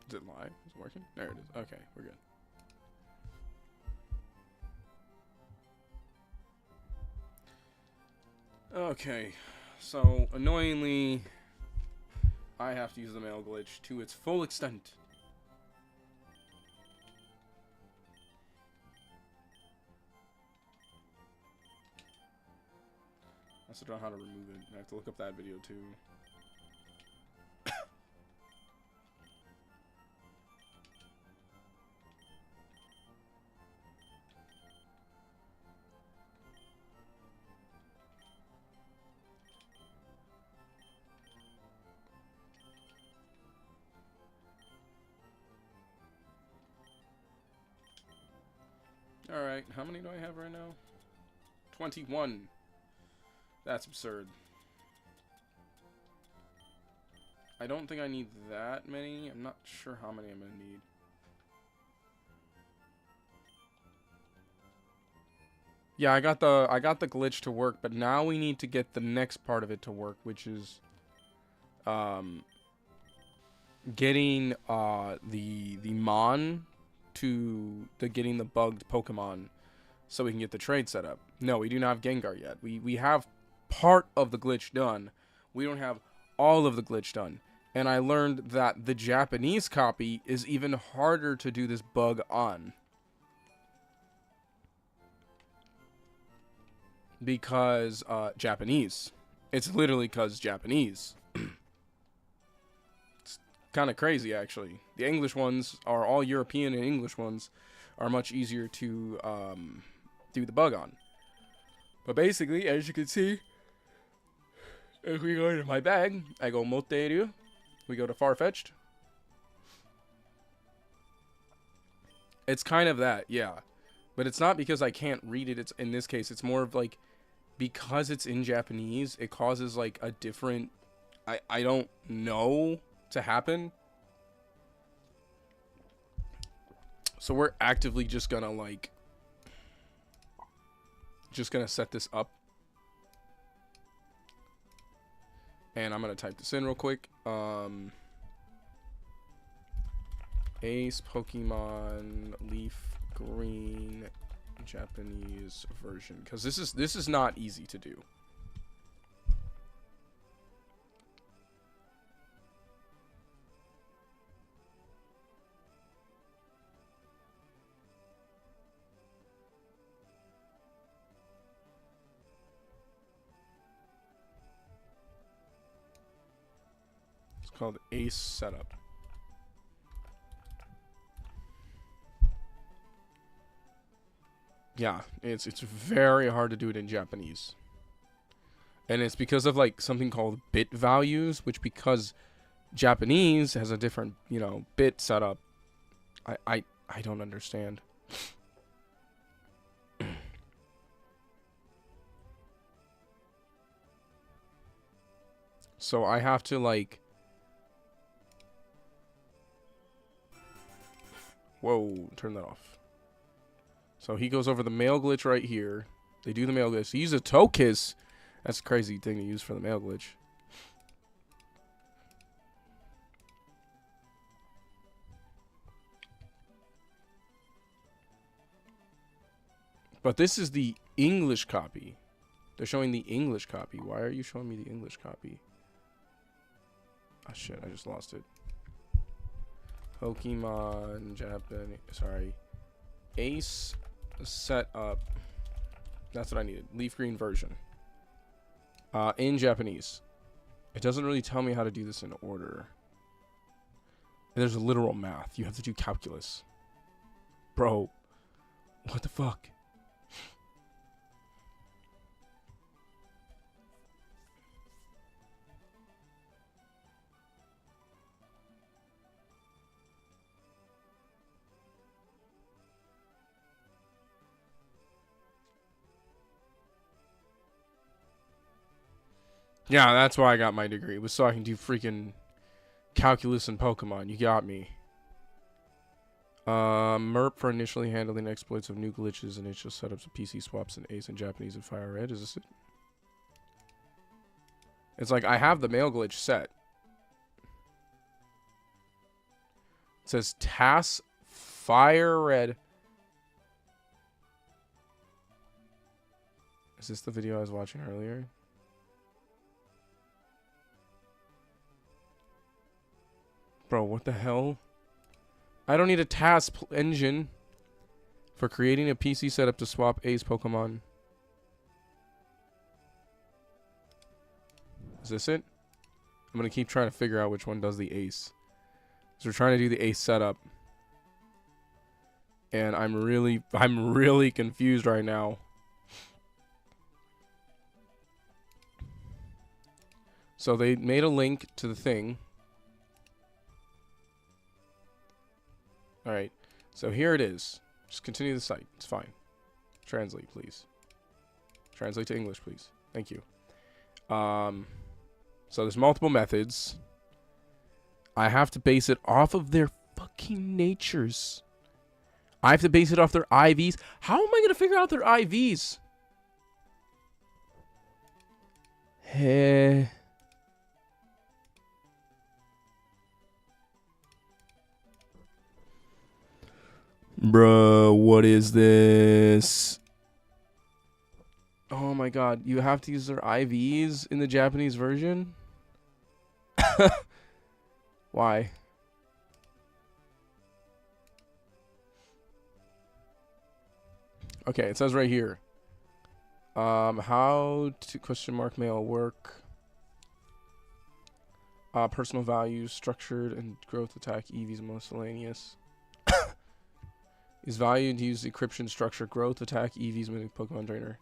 Is it live? Is it working? There it is. Okay, we're good. Okay, so annoyingly, I have to use the mail glitch to its full extent. I still don't know how to remove it. I have to look up that video too. Alright, how many do I have right now? 21. That's absurd. I don't think I need that many. I'm not sure how many I'm gonna need. Yeah, I got the glitch to work, but now we need to get the next part of it to work, which is getting the Mon to getting the bugged Pokemon so we can get the trade set up. No, we do not have Gengar yet. We have part of the glitch done. We don't have all of the glitch done. And I learned that the Japanese copy is even harder to do this bug on. Because Japanese. It's literally because Japanese. It's kind of crazy, actually. The English ones are all European, and English ones are much easier to do the bug on. But basically, as you can see, if we go into my bag, I go Moteru. We go to Farfetched. It's kind of that, yeah. But it's not because I can't read it. It's in this case, it's more of like, because it's in Japanese, it causes like a different, I don't know, to happen. So we're actively just gonna like, set this up. And I'm gonna type this in real quick. Ace Pokemon Leaf Green Japanese version, because this is not easy to do. It's called Ace Setup. Yeah, it's very hard to do it in Japanese. And it's because of like something called bit values, which because Japanese has a different, you know, bit setup, I don't understand. So I have to like, whoa, turn that off. So he goes over the mail glitch right here. They do the mail glitch. He uses a Tokiss. That's a crazy thing to use for the mail glitch. But this is the English copy. They're showing the English copy. Why are you showing me the English copy? Oh shit, I just lost it. Pokemon Japan. Sorry. Ace Setup. That's what I needed. Leaf green version. In Japanese. It doesn't really tell me how to do this in order. And there's a literal math. You have to do calculus. Bro. What the fuck? Yeah, that's why I got my degree. It was so I can do freaking calculus and Pokemon. You got me. MERP for initially handling exploits of new glitches and initial setups of PC swaps and Ace in Japanese and Fire Red. Is this it? It's like I have the mail glitch set. It says Tass Fire Red. Is this the video I was watching earlier? Bro, what the hell? I don't need a task engine for creating a PC setup to swap Ace Pokemon. Is this it? I'm going to keep trying to figure out which one does the Ace. So we're trying to do the Ace setup. And I'm really confused right now. So they made a link to the thing. Alright, so here it is. Just continue the site. It's fine. Translate, please. Translate to English, please. Thank you. So there's multiple methods. I have to base it off of their fucking natures. I have to base it off their IVs. How am I going to figure out their IVs? Hey. Bro, what is this? Oh my god, you have to use their IVs in the Japanese version? Why? Okay, it says right here. How to question mark mail work. Personal values, structured and growth attack, EVs miscellaneous. Is valued to use decryption structure, growth attack, EVs, mimic Pokemon trainer.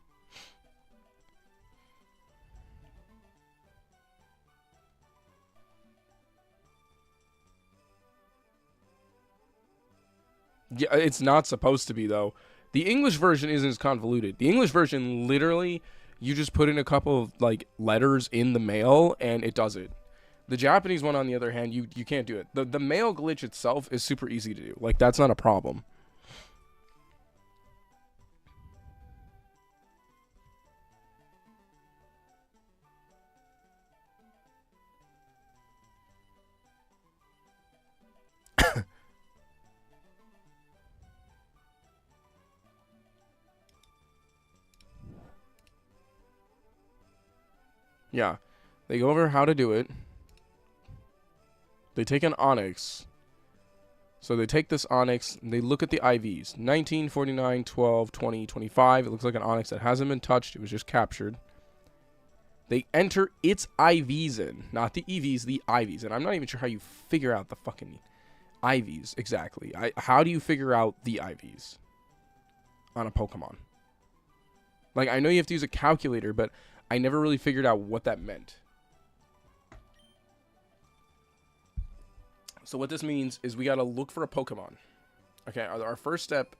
Yeah, it's not supposed to be, though. The English version isn't as convoluted. The English version, literally, you just put in a couple of, like, letters in the mail, and it does it. The Japanese one, on the other hand, you can't do it. The mail glitch itself is super easy to do. Like, that's not a problem. Yeah, they go over how to do it. They take an Onyx. So they take this Onyx, and they look at the IVs. 19, 49, 12, 20, 25. It looks like an Onyx that hasn't been touched. It was just captured. They enter its IVs in. Not the EVs, the IVs. And I'm not even sure how you figure out the fucking IVs exactly. How do you figure out the IVs on a Pokemon? Like, I know you have to use a calculator, but I never really figured out what that meant. So what this means is we got to look for a Pokemon. Okay, our first step.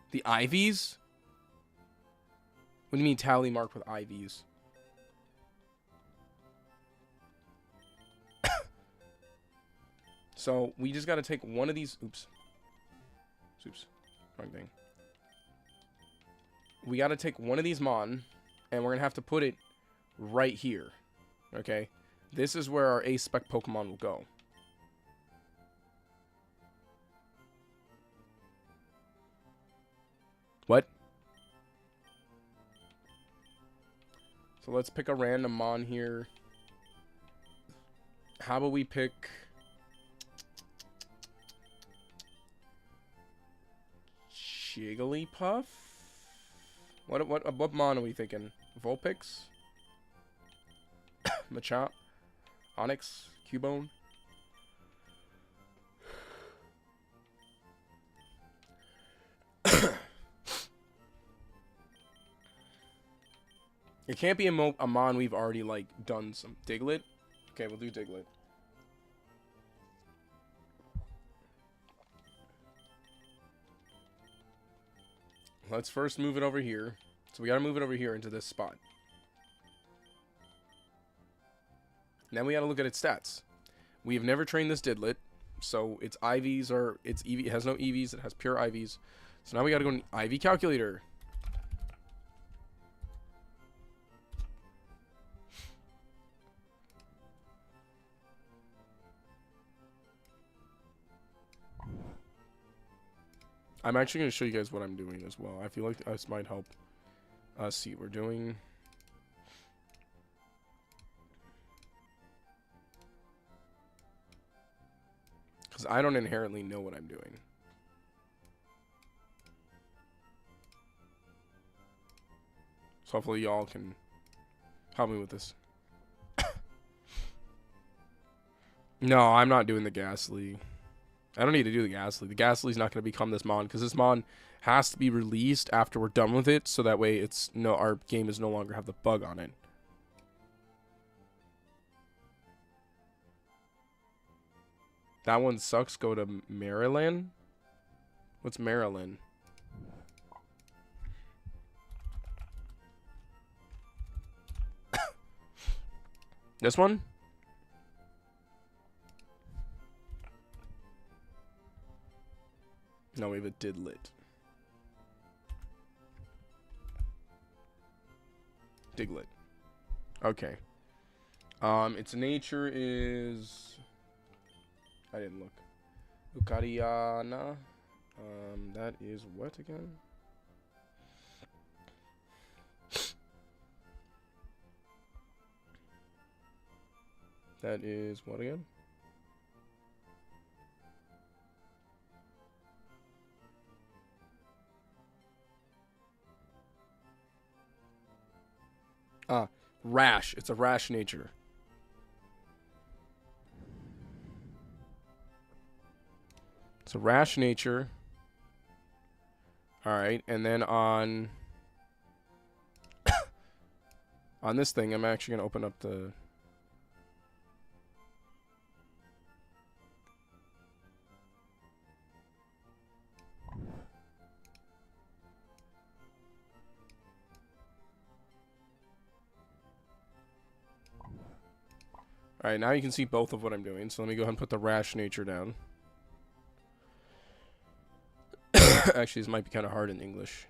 The IVs? What do you mean tally mark with IVs? So we just got to take one of these. Oops. Wrong thing. We got to take one of these Mon, and we're going to have to put it right here. Okay? This is where our A-Spec Pokemon will go. What? So let's pick a random Mon here. How about we pick... Jigglypuff? What Mon are we thinking? Vulpix? Machop? Onyx? Cubone? It can't be a Mon we've already, like, done some. Diglett? Okay, we'll do Diglett. Let's first move it over here. So we gotta move it over here into this spot. Now we gotta look at its stats. We have never trained this Diglett, so its IVs are... Its EV, it has no EVs, it has pure IVs. So now we gotta go to IV calculator. I'm actually going to show you guys what I'm doing as well. I feel like this might help us see what we're doing. Because I don't inherently know what I'm doing. So hopefully y'all can help me with this. No, I'm not doing the Ghastly. I don't need to do the Ghastly. The Ghastly's not going to become this Mon, because this Mon has to be released after we're done with it, so that way it's our game is no longer have the bug on it. That one sucks. Go to Maryland. What's Maryland? This one? No, we have a Didlit. Diglett. Okay. Its nature is... I didn't look. Eucariana. That is what again? That is what again? Rash. It's a rash nature. It's a rash nature. Alright, and then on... on this thing, I'm actually going to open up the... Alright, now you can see both of what I'm doing. So let me go ahead and put the rash nature down. Actually, this might be kind of hard in English.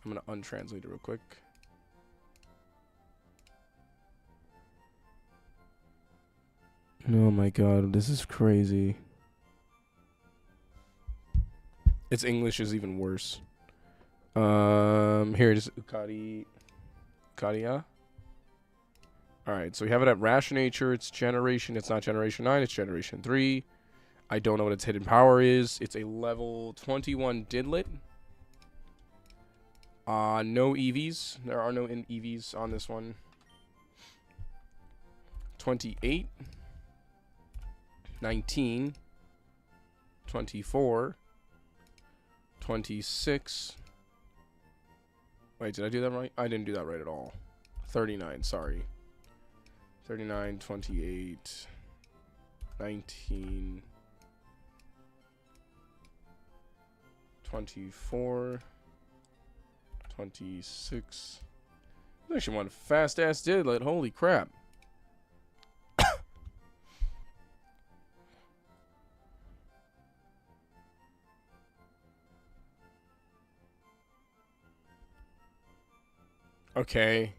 I'm going to untranslate it real quick. Oh my god, this is crazy. Its English is even worse. Here it is. Ucaria. Alright, so we have it at Rash Nature. It's generation. It's not generation 9. It's generation 3. I don't know what its hidden power is. It's a level 21 Didlit. No EVs. There are no EVs on this one. 28. 19. 24. 26. Wait, did I do that right? I didn't do that right at all. 39, sorry. 39, 28, 19, 24, 26. There's actually one fast-ass Didlet. Holy crap. Okay.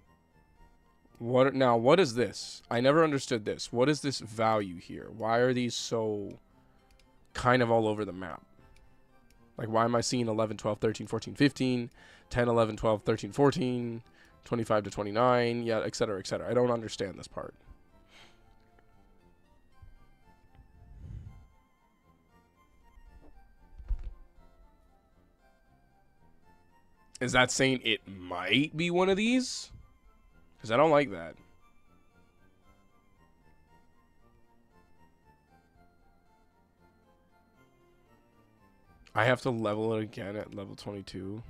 What now? What is this? I never understood this. What is this value here? Why are these so kind of all over the map? Like, why am I seeing 11, 12, 13, 14, 15, 10, 11, 12, 13, 14, 25 to 29, yeah, etc., etc. I don't understand this part. Is that saying it might be one of these? Because I don't like that. I have to level it again at level 22.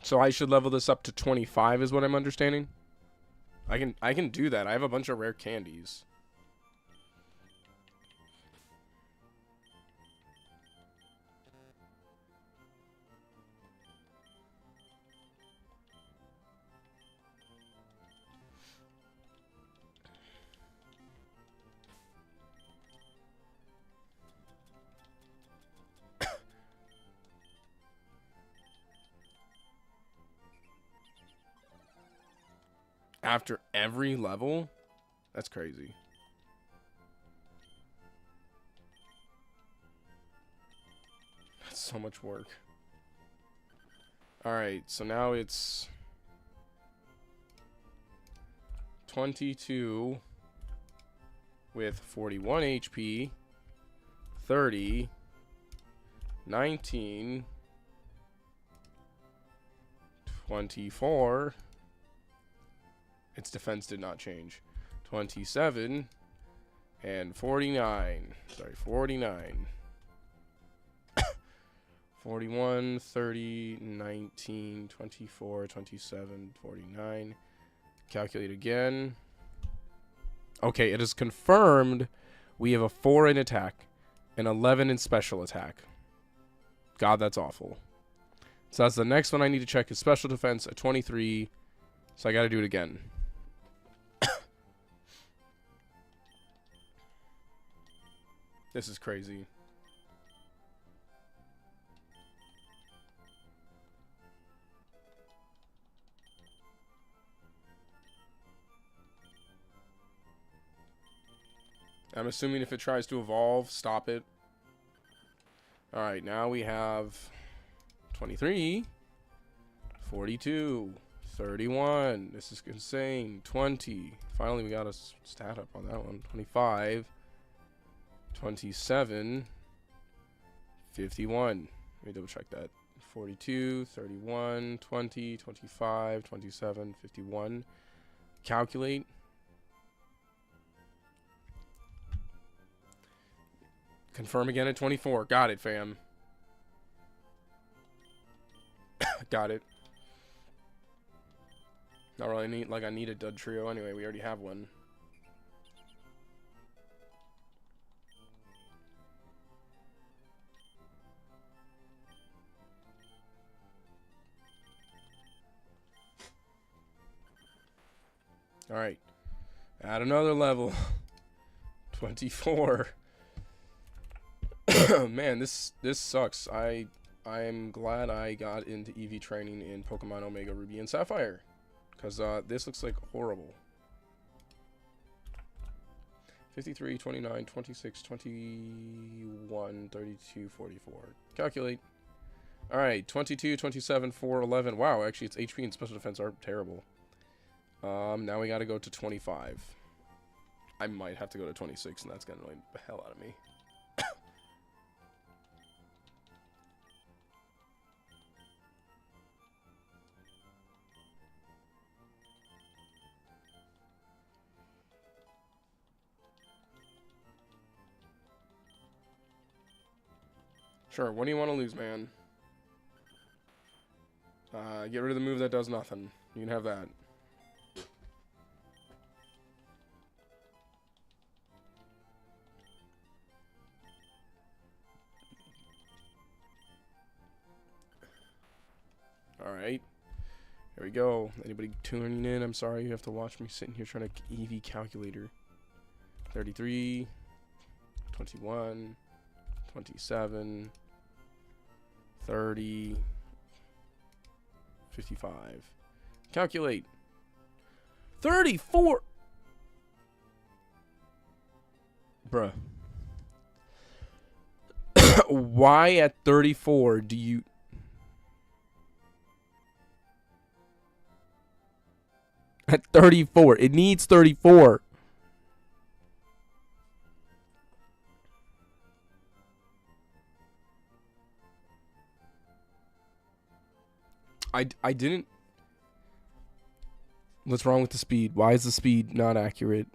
So I should level this up to 25 is what I'm understanding. I can do that. I have a bunch of rare candies. After every level? That's crazy. That's so much work. Alright, so now it's 22 with 41 HP, 30, 19, 24. Its defense did not change. 27 and 49. Sorry, 49. 41, 30, 19, 24, 27, 49. Calculate again. Okay, it is confirmed we have a 4 in attack, an 11 in special attack. God, that's awful. So that's the next one I need to check is special defense, a 23. So I got to do it again. This is crazy. I'm assuming if it tries to evolve, stop it. Alright, now we have 23, 42, 31. This is insane. 20. Finally, we got a stat up on that one. 25, 27, 51. Let me double check that. 42, 31, 20, 25, 27, 51. Calculate. Confirm again at 24. Got it, fam. Got it. Not really neat. Like I need a dud trio anyway. We already have one. All right. Add another level. 24. Man, this sucks. I'm glad I got into EV training in Pokemon Omega Ruby and Sapphire, because this looks like horrible. 53, 29, 26, 21, 32, 44. Calculate. Alright, 22, 27, 4, 11. Wow, actually its HP and special defense are terrible. Now we gotta go to 25. I might have to go to 26, and that's gonna annoy the hell out of me. Sure, what do you want to lose, man? Get rid of the move that does nothing. You can have that. Alright. Here we go. Anybody tuning in? I'm sorry you have to watch me sitting here trying to EV calculator. 33, 21, 27, 30, 55. Calculate. 34. Bruh. Why at 34 do you... At 34. It needs 34. I didn't... What's wrong with the speed? Why is the speed not accurate?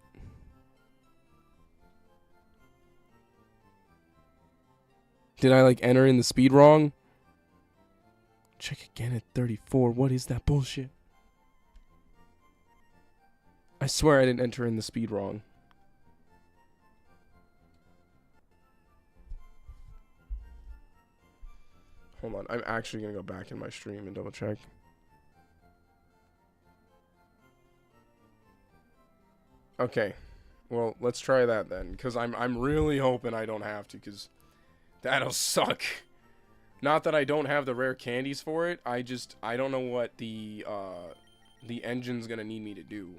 Did I, like, enter in the speed wrong? Check again at 34. What is that bullshit? I swear I didn't enter in the speed wrong. Hold on. I'm actually going to go back in my stream and double check. Okay. Well, let's try that then. Because I'm really hoping I don't have to. Because that'll suck. Not that I don't have the rare candies for it. I don't know what the the engine's gonna need me to do.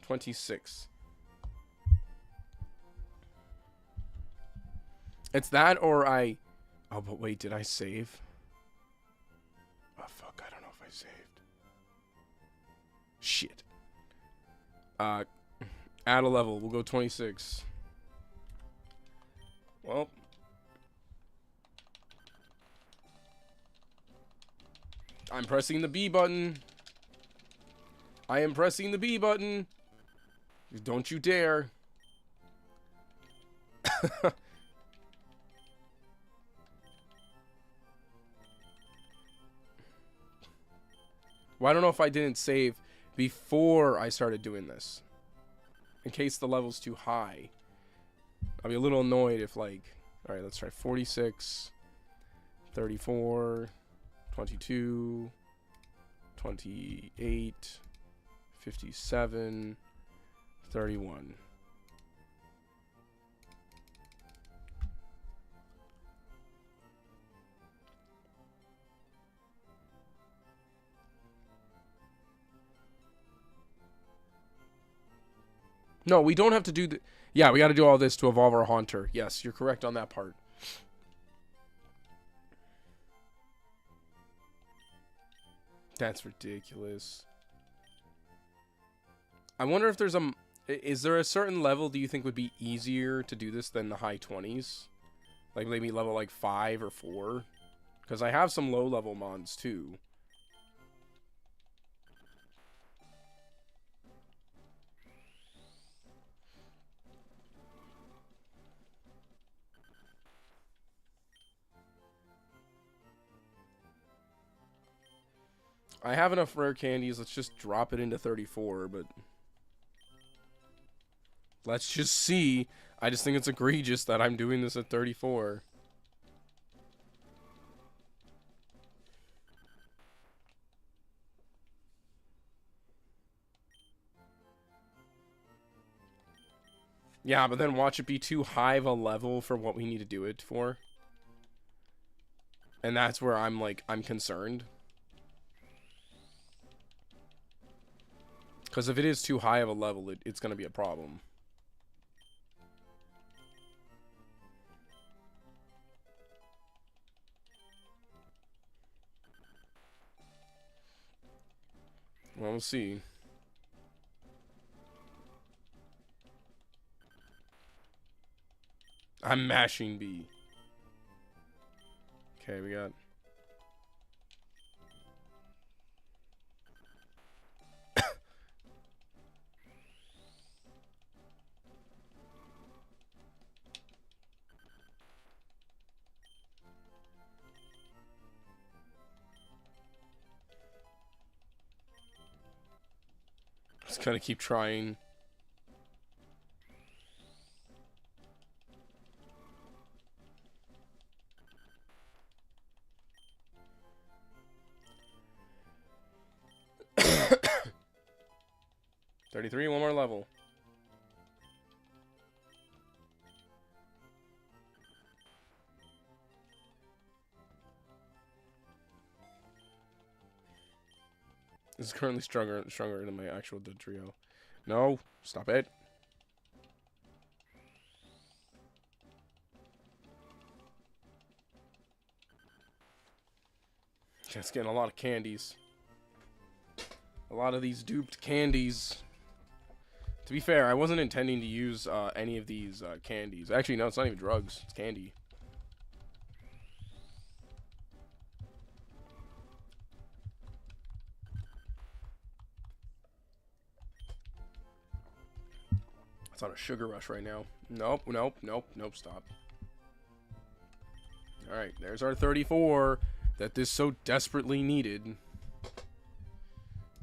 26. It's that or I... Oh, but wait, did I save? Oh, fuck, I don't know if I saved. Shit. Add a level. We'll go 26. Well. I'm pressing the B button. I am pressing the B button. Don't you dare. Well, I don't know if I didn't save before I started doing this. In case the level's too high. I'll be a little annoyed if, like... Alright, let's try 46, 34, 22, 28, 57, 31. No, we don't have to do the... Yeah, we got to do all this to evolve our Haunter. Yes, you're correct on that part. That's ridiculous. I wonder if there's a... Is there a certain level do you think would be easier to do this than the high 20s? Like maybe level like 5 or 4? Because I have some low level mons too. I have enough rare candies. Let's just drop it into 34, but... Let's just see. I just think it's egregious that I'm doing this at 34. Yeah, but then watch it be too high of a level for what we need to do it for. And that's where I'm concerned. Because if it is too high of a level, it's going to be a problem. Well, we'll see. I'm mashing B. Okay, we got... Just gotta keep trying. $33, one more level. This is currently stronger than my actual dead trio. No, stop it. Just getting a lot of candies. A lot of these duped candies. To be fair, I wasn't intending to use any of these candies. Actually, no, it's not even drugs. It's candy. It's on a sugar rush right now. Nope, nope, nope, nope, stop. Alright, there's our 34 that this so desperately needed.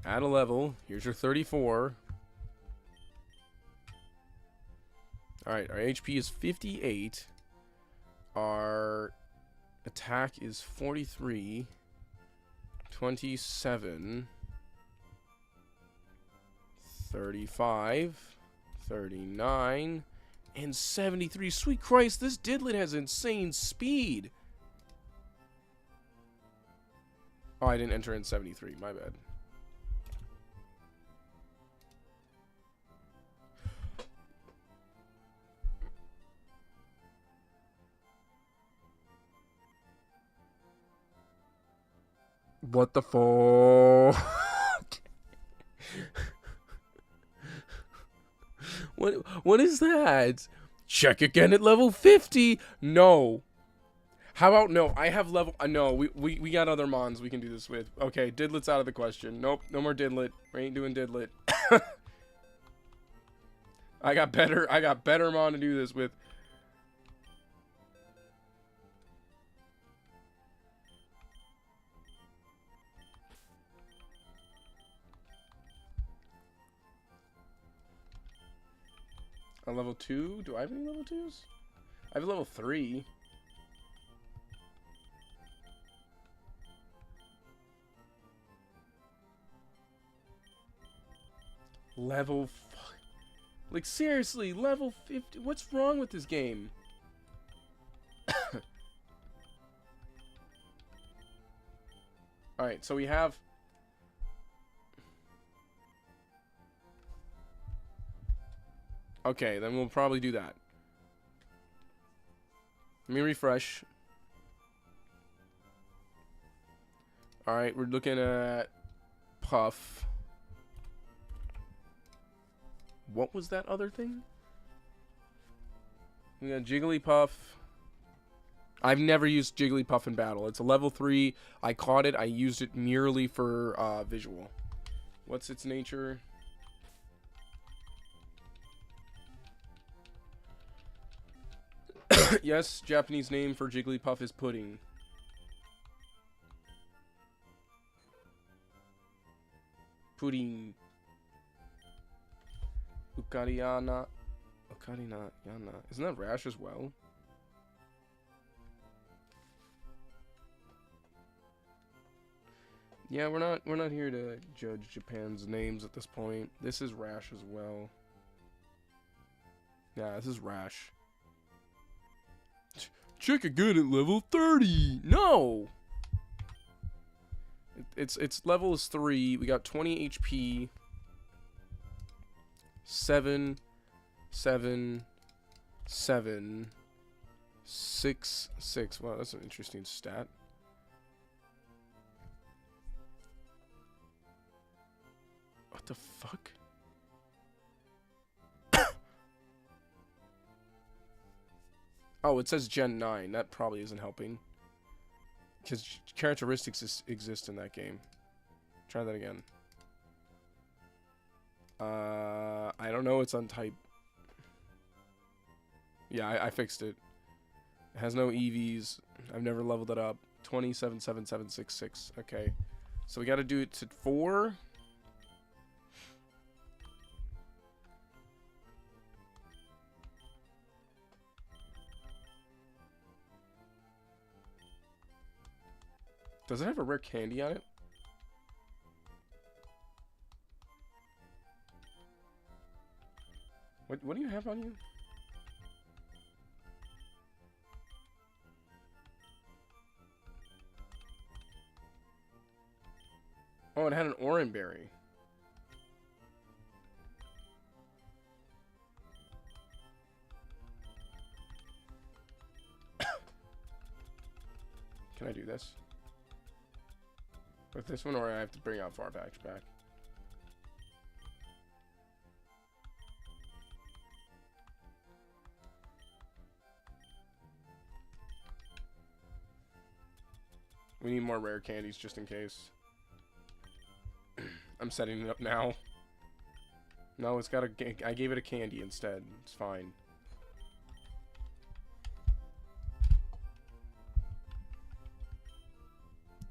Add a level. Here's your 34. Alright, our HP is 58. Our attack is 43. 27. 35. 39 and 73. Sweet Christ, this Diddlet has insane speed. Oh, I didn't enter in 73. My bad. What the fuck? What is that? Check again at level 50. No. How about no? I have level. No, we got other mons we can do this with. Okay, Didlet's out of the question. Nope, no more Didlet. We ain't doing Didlet. I got better mon to do this with. On level 2? Do I have any level 2s? I have level 3. Level... Like, seriously, level 50? What's wrong with this game? Alright, so we have... Okay, then we'll probably do that. Let me refresh. Alright, we're looking at Puff. What was that other thing? We got Jigglypuff. I've never used Jigglypuff in battle. It's a level 3. I caught it. I used it merely for visual. What's its nature? Yes, Japanese name for Jigglypuff is pudding. Pudding. Ocarina Yana. Isn't that Rash as well? Yeah, we're not here to judge Japan's names at this point. This is Rash as well. Yeah, this is Rash. Check again at level 30. No. Its level is 3. We got 20 HP. 7, 7, 7, 6, 6. Wow, that's an interesting stat. What the fuck? Oh, it says Gen 9. That probably isn't helping. Because characteristics exist in that game. Try that again. I don't know. It's untype. Yeah, I fixed it. It has no EVs. I've never leveled it up. 277766. Okay. So we got to do it to 4. Does it have a rare candy on it? What do you have on you? Oh, it had an orange berry. Can I do this? With this one, or I have to bring out Farpatch back? We need more rare candies just in case. I'm setting it up now. No, it's got a... I gave it a candy instead. It's fine.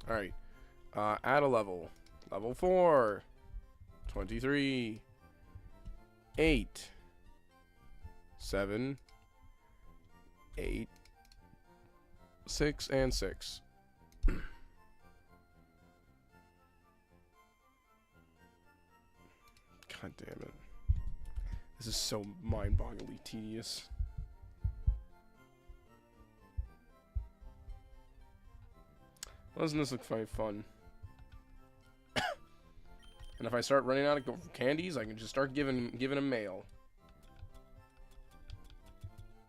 Alright. Add a level. Level 4. 23. 8. 7. 8. 6 and 6. God damn it. This is so mind-bogglingly tedious. Doesn't this look very fun? And if I start running out of candies, I can just start giving them mail.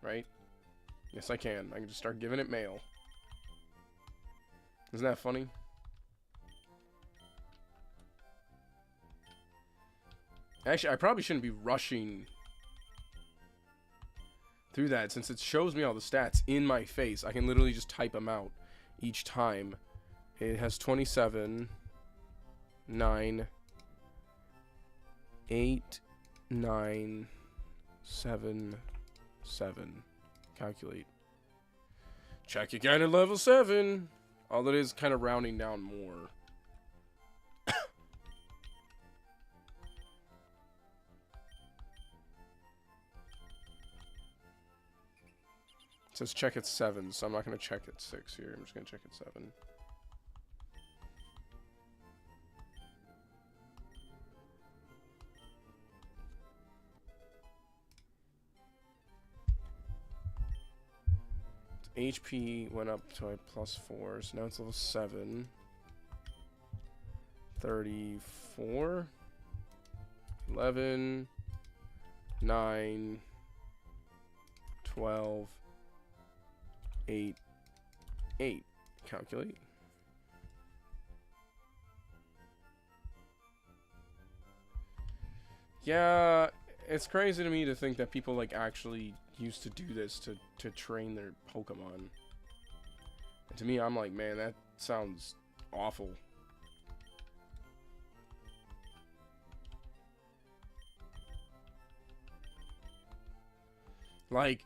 Right? Yes, I can. I can just start giving it mail. Isn't that funny? Actually, I probably shouldn't be rushing through that, since it shows me all the stats in my face. I can literally just type them out each time. It has 27, 9, 8, 9, 7, 7. Calculate. Check again at level 7. All that is kind of rounding down more. It says check at 7, so I'm not going to check at 6 here. I'm just going to check at 7. HP went up to a +4, so now it's level 7. 34. 11. 9. 12. 8. 8. Calculate. Yeah, it's crazy to me to think that people like actually used to do this to train their Pokemon. And to me, I'm like, man, that sounds awful. Like,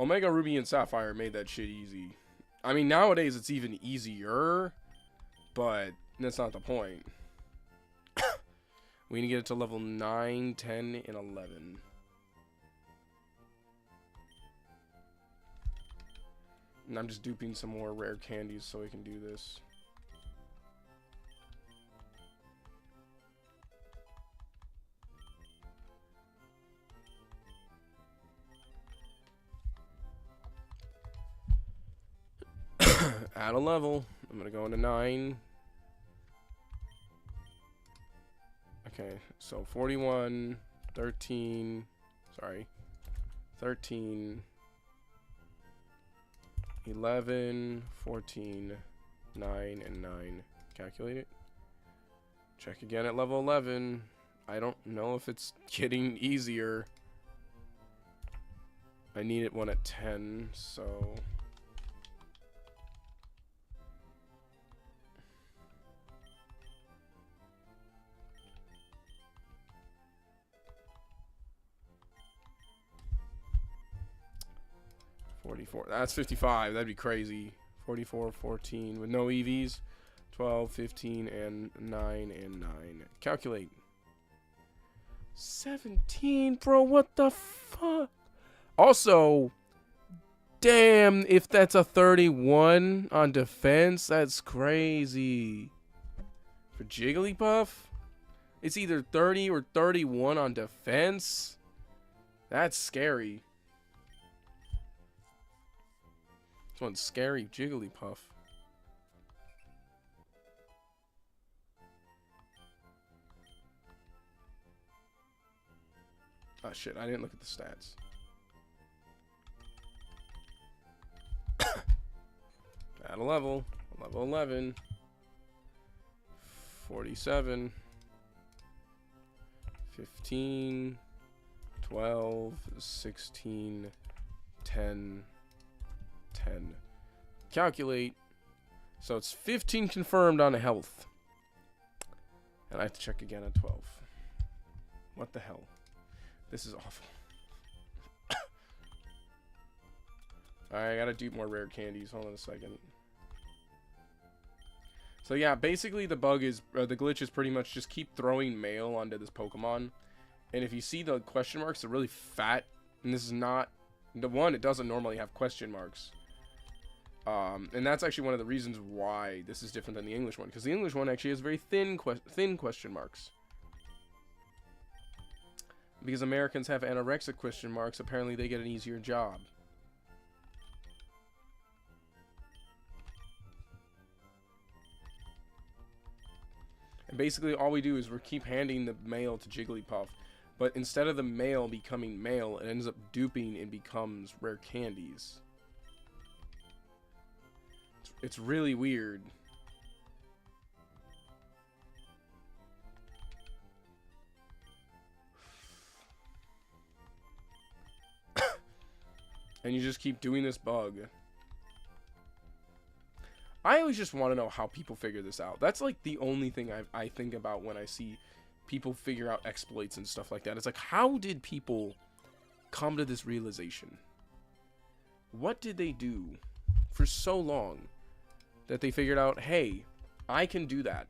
Omega Ruby and Sapphire made that shit easy. I mean, nowadays it's even easier, but that's not the point. We need to get it to level 9, 10, and 11. And I'm just duping some more rare candies so we can do this. Add a level. I'm gonna go into 9. Okay, so 41, 13, sorry, 13, 11, 14, 9, and 9. Calculate it. Check again at level 11. I don't know if it's getting easier. I need it one at 10, so... That's 55. That'd be crazy. 44, 14 with no EVs. 12, 15, and 9, and 9. Calculate. 17, bro. What the fuck? Also, damn, if that's a 31 on defense, that's crazy. For Jigglypuff, it's either 30 or 31 on defense. That's scary. This one's scary, Jigglypuff. Oh shit, I didn't look at the stats. Add a level. Level 11. 47. 15. 12. 16. 10. 10. Calculate. So it's 15 confirmed on health. And I have to check again at 12. What the hell? This is awful. Alright, I gotta do more rare candies. Hold on a second. So yeah, basically the bug is, the glitch is pretty much just keep throwing mail onto this Pokemon. And if you see the question marks, they're really fat. And this is not, the one, it doesn't normally have question marks. And that's actually one of the reasons why this is different than the English one. Because the English one actually has very thin question marks. Because Americans have anorexic question marks, apparently they get an easier job. And basically all we do is we keep handing the male to Jigglypuff, but instead of the male becoming male, it ends up duping and becomes rare candies. It's really weird. And you just keep doing this bug. I always just want to know how people figure this out. That's like the only thing I think about when I see people figure out exploits and stuff like that. It's like, how did people come to this realization? What did they do for so long that they figured out, hey, I can do that?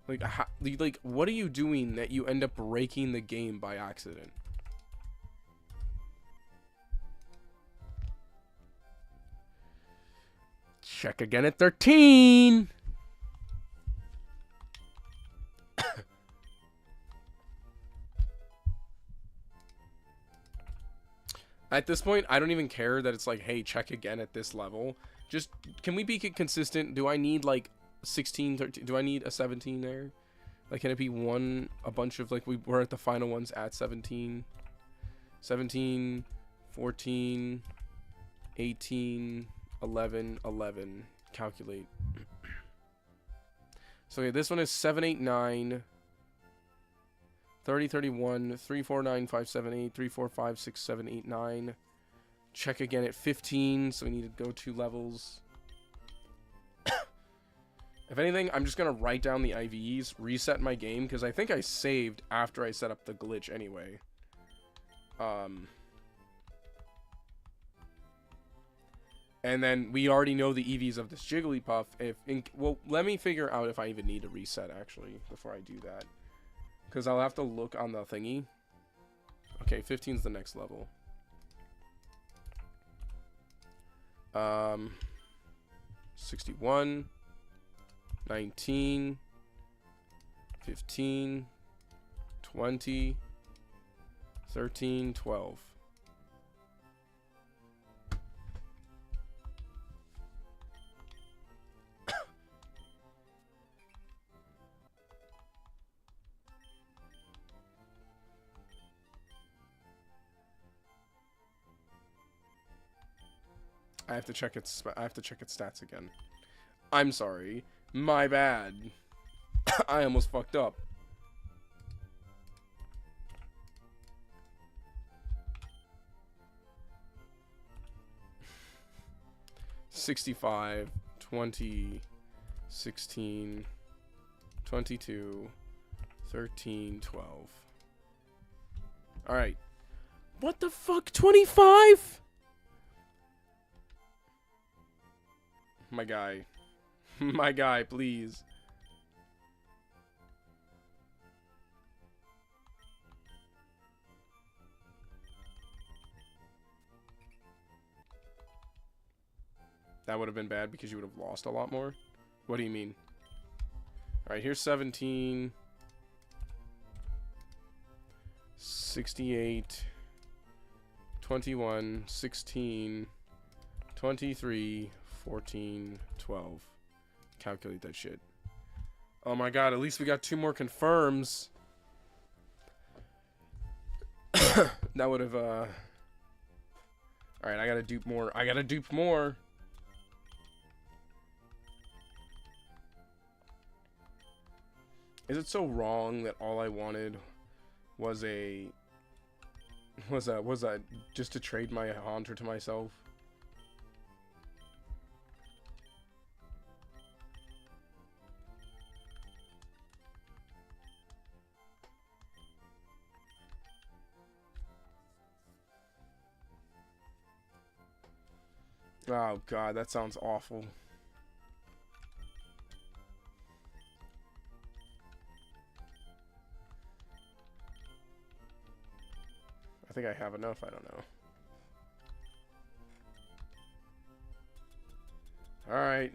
Like, what are you doing that you end up breaking the game by accident? Check again at 13. At this point, I don't even care that it's like, hey, check again at this level. Just, can we be consistent? Do I need like 16, 13? Do I need a 17 there? Like, can it be a bunch of, like, we're at the final ones at 17. 17, 14, 18, 11, 11. Calculate. So, okay, this one is 7, 8, 9. 30, 31, 3, 4, 9, 5, 7, 8, 3, 4, 5, 6, 7, 8, 9. Check again at 15, so we need to go 2 levels. If anything, I'm just going to write down the IVs, reset my game, because I think I saved after I set up the glitch anyway. And then we already know the EVs of this Jigglypuff. Well, let me figure out if I even need to reset, actually, before I do that. Because I'll have to look on the thingy. Okay, 15's the next level. 61, 19, 15, 20, 13, 12. I have to check its stats again. I'm sorry. My bad. I almost fucked up. $65, 20, 16, 22, 13, 12. Alright. What the fuck? 25? My guy. My guy, please. That would have been bad because you would have lost a lot more? What do you mean? Alright, here's 17. 68. 21. 16. 23. 14, 12. Calculate that shit. Oh my god, at least we got 2 more confirms. That would have, Alright, I gotta dupe more. I gotta dupe more. Is it so wrong that all I wanted was just to trade my Haunter to myself? Oh god, that sounds awful. I think I have enough, I don't know. Alright.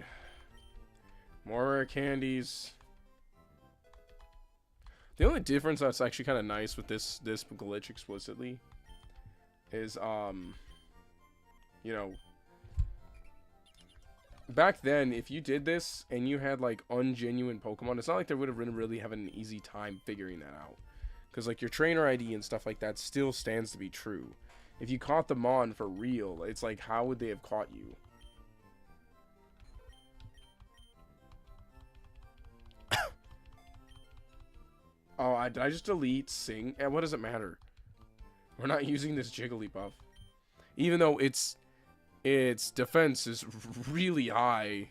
More rare candies. The only difference that's actually kind of nice with this glitch explicitly is, you know, back then, if you did this and you had like ungenuine Pokemon, it's not like they would have really have an easy time figuring that out. Because like your trainer ID and stuff like that still stands to be true. If you caught the Mon for real, it's like, how would they have caught you? Oh, did I just delete Sing? And what does it matter? We're not using this Jigglypuff. Even though its defense is really high.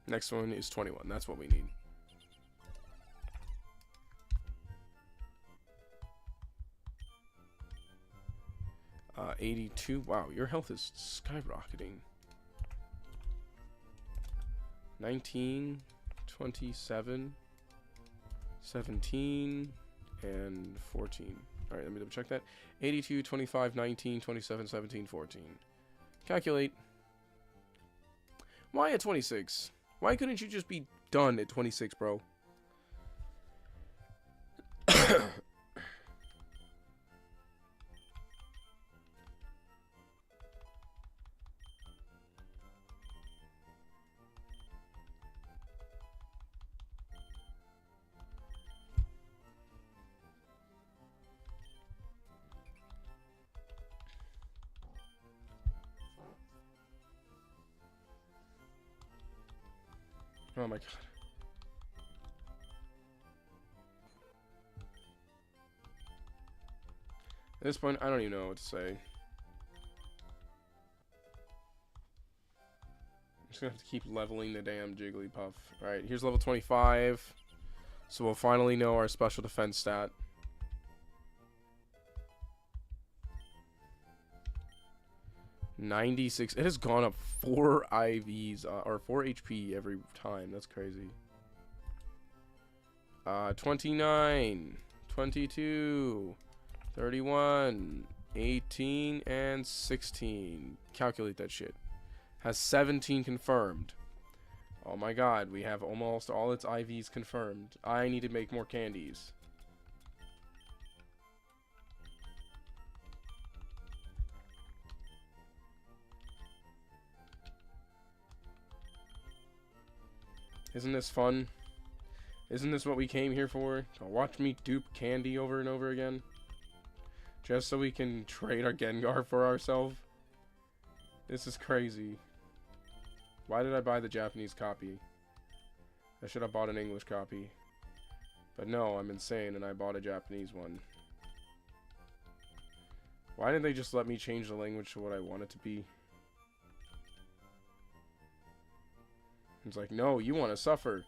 Next one is 21. That's what we need. Uh, 82. Wow, your health is skyrocketing. 19, 27, 17, and 14. Alright, let me double check that. 82, 25, 19, 27, 17, 14. Calculate. Why at 26? Why couldn't you just be done at 26, bro? Oh my god. At this point, I don't even know what to say. I'm just gonna have to keep leveling the damn Jigglypuff. Alright, here's level 25. So we'll finally know our special defense stat. $96. It has gone up 4 IVs, or 4 HP every time. That's crazy. 29, 22, 31, 18, and 16. Calculate that shit. Has 17 confirmed. Oh my god, we have almost all its IVs confirmed. I need to make more candies. Isn't this fun? Isn't this what we came here for? To watch me dupe candy over and over again? Just so we can trade our Gengar for ourselves? This is crazy. Why did I buy the Japanese copy? I should have bought an English copy. But no, I'm insane and I bought a Japanese one. Why didn't they just let me change the language to what I want it to be? It's like, no, you want to suffer.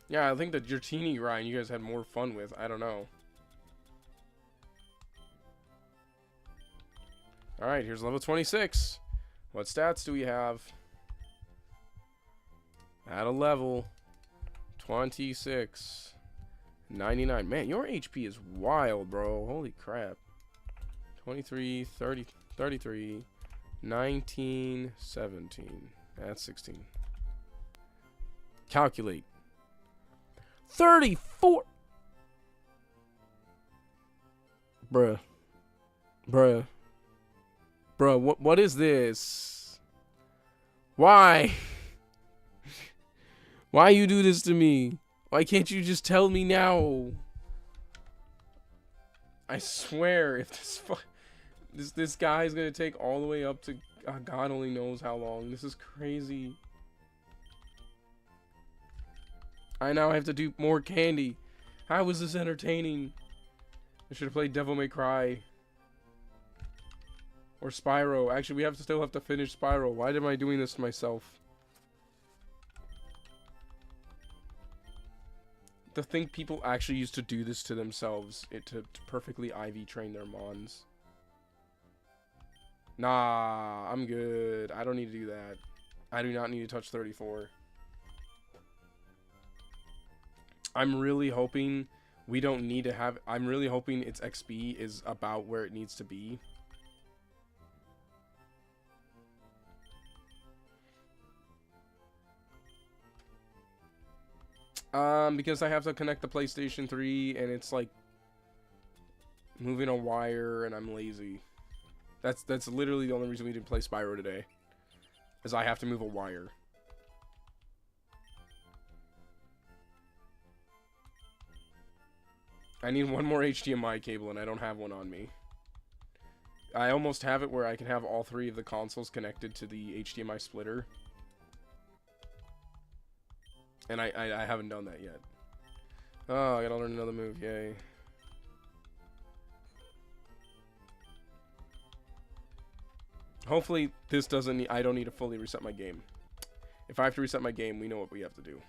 Yeah, I think the Dratini Ryan you guys had more fun with. I don't know. Alright, here's level 26. What stats do we have? At a level 26. 99. Man, your HP is wild, bro. Holy crap. 23, 30, 33, 19, 17. That's 16. Calculate. 34. Bruh. Bruh. Bruh, what is this? Why? Why you do this to me? Why can't you just tell me now? I swear, if this guy's gonna take all the way up to God only knows how long. This is crazy. I now have to do more candy. How is this entertaining? I should have played Devil May Cry. Or Spyro. Actually, we still have to finish Spyro. Why am I doing this to myself? To think people actually used to do this to themselves to perfectly IV train their mons. Nah, I'm good. I don't need to do that. I do not need to touch 34. I'm really hoping we don't need to have... I'm really hoping its XP is about where it needs to be. Because I have to connect the PlayStation 3 and it's like moving a wire and I'm lazy. That's literally the only reason we didn't play Spyro today. Is I have to move a wire. I need one more HDMI cable and I don't have one on me. I almost have it where I can have all three of the consoles connected to the HDMI splitter. And I haven't done that yet. Oh, I gotta learn another move, yay. Hopefully this doesn't need, I don't need to fully reset my game. If I have to reset my game, we know what we have to do.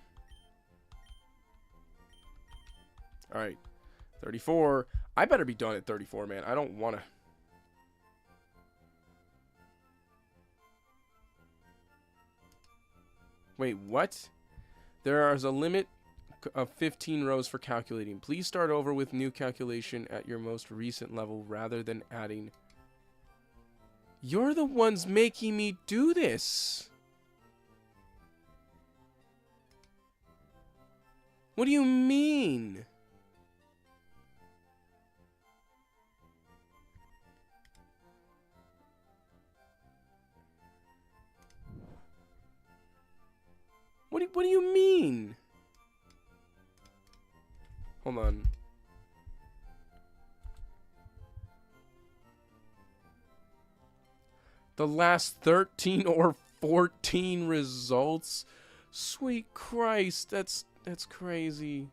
Alright. 34. I better be done at 34, man. I don't want to. Wait, what? There is a limit of 15 rows for calculating. Please start over with new calculation at your most recent level rather than adding. You're the ones making me do this. What do you mean? What do you mean? Hold on. The last 13 or 14 results? Sweet Christ, that's crazy.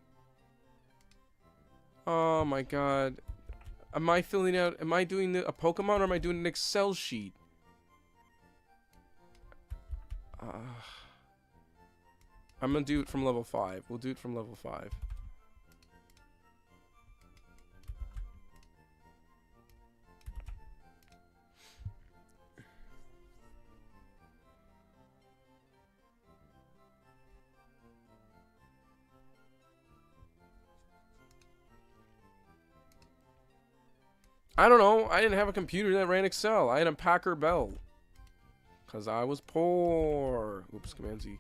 Oh my god. Am I filling out, am I doing a Pokemon or am I doing an Excel sheet? I'm gonna do it from level 5. We'll do it from level 5. I don't know. I didn't have a computer that ran Excel. I had a Packer Bell. Because I was poor. Oops, Command Z.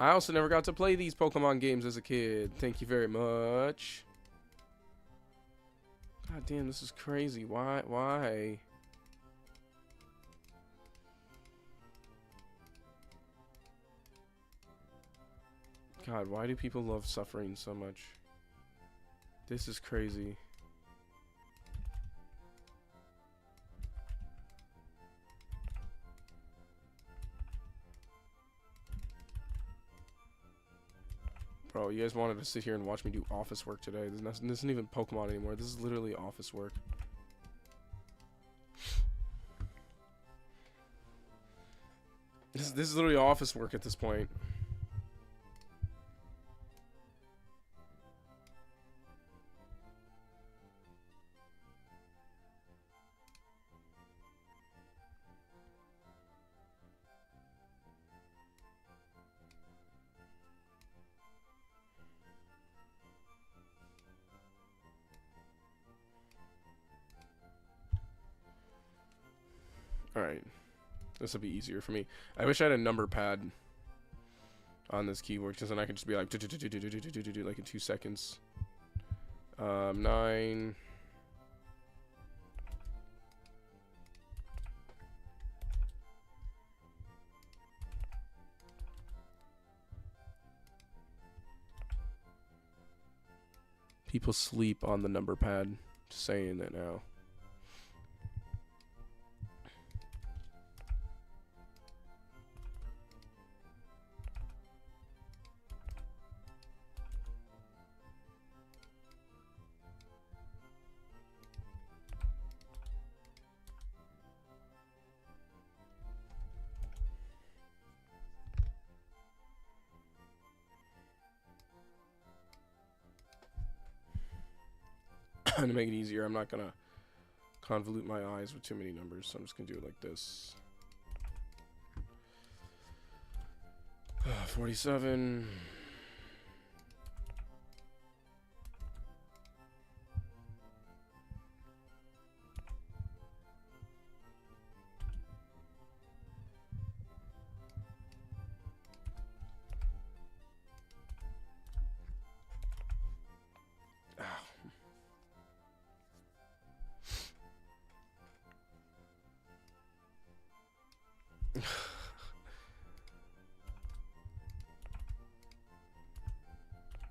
I also never got to play these Pokemon games as a kid. Thank you very much. God damn, this is crazy. Why? God, why do people love suffering so much? This is crazy. Bro, you guys wanted to sit here and watch me do office work today. This isn't even Pokemon anymore. This is literally office work. This is literally office work at this point. Alright. This will be easier for me. I wish I had a number pad on this keyboard, because then I could just be like, like in 2 seconds. 9. People sleep on the number pad. Just saying that now. To make it easier, I'm not gonna convolute my eyes with too many numbers, so I'm just gonna do it like this. 47.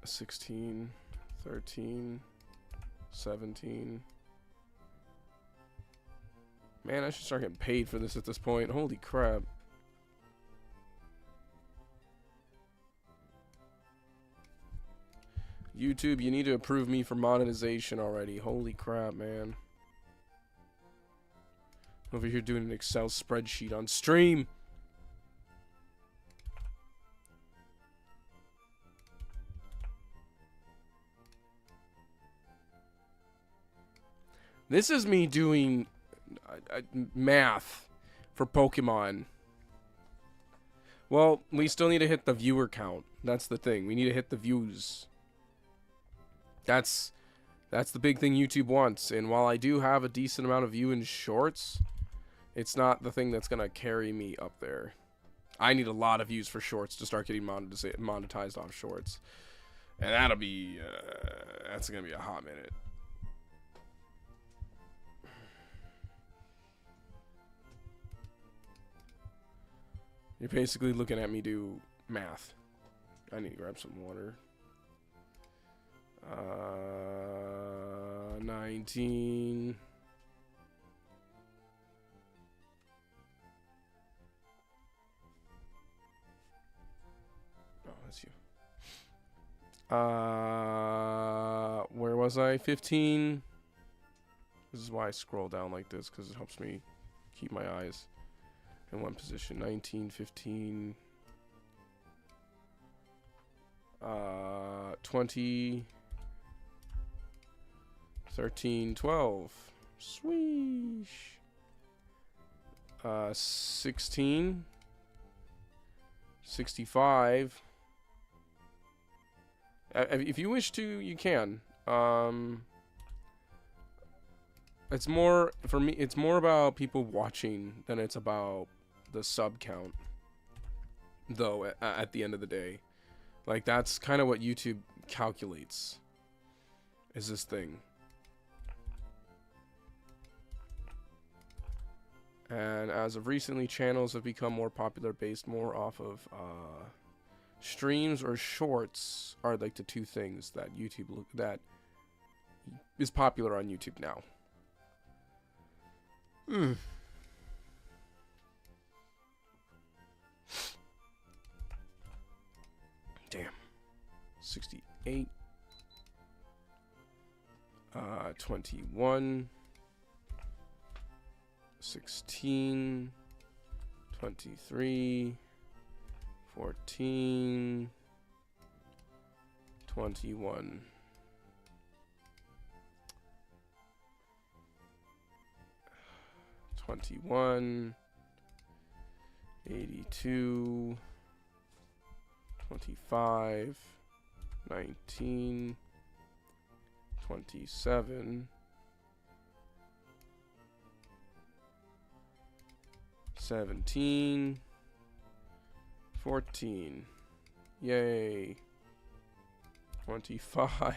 $16, $13, $17. Man, I should start getting paid for this at this point. Holy crap. YouTube, you need to approve me for monetization already. Holy crap, man. Over here doing an Excel spreadsheet on stream. This is me doing math for Pokemon. Well, we still need to hit the viewer count. That's the thing. We need to hit the views. That's the big thing YouTube wants. And while I do have a decent amount of view in shorts, it's not the thing that's going to carry me up there. I need a lot of views for shorts to start getting monetized off shorts. And that'll be, that's going to be a hot minute. You're basically looking at me do math. I need to grab some water. 19. Oh, that's you. Where was I? 15. This is why I scroll down like this, because it helps me keep my eyes in one position. 19, 15, 20, 13, 12. Sweesh. 16, 65. If you wish to, you can. It's more, for me, it's more about people watching than it's about the sub count, though, at the end of the day. Like, that's kind of what YouTube calculates, is this thing. And as of recently, channels have become more popular based more off of streams or shorts are like the two things that that is popular on YouTube now. Damn. 68. 21. 16. 23. 14. 21. 21. 82. 25. 19. 27. 17. 14. Yay. 25.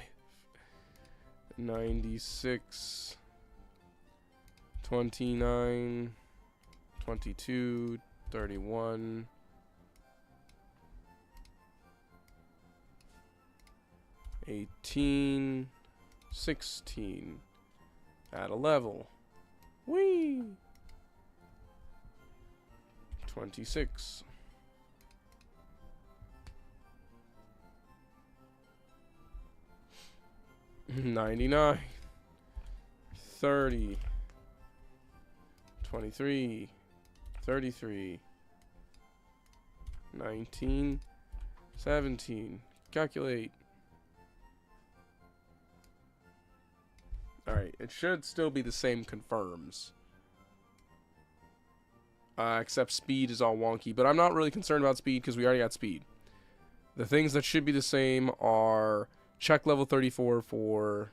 96. 29. 22. 31. 18. 16. Add a level. Whee! 26. 99. 30. 23. 33. 19. 17. Calculate. Alright, it should still be the same confirms. Except speed is all wonky, but I'm not really concerned about speed because we already got speed. The things that should be the same are check level 34 for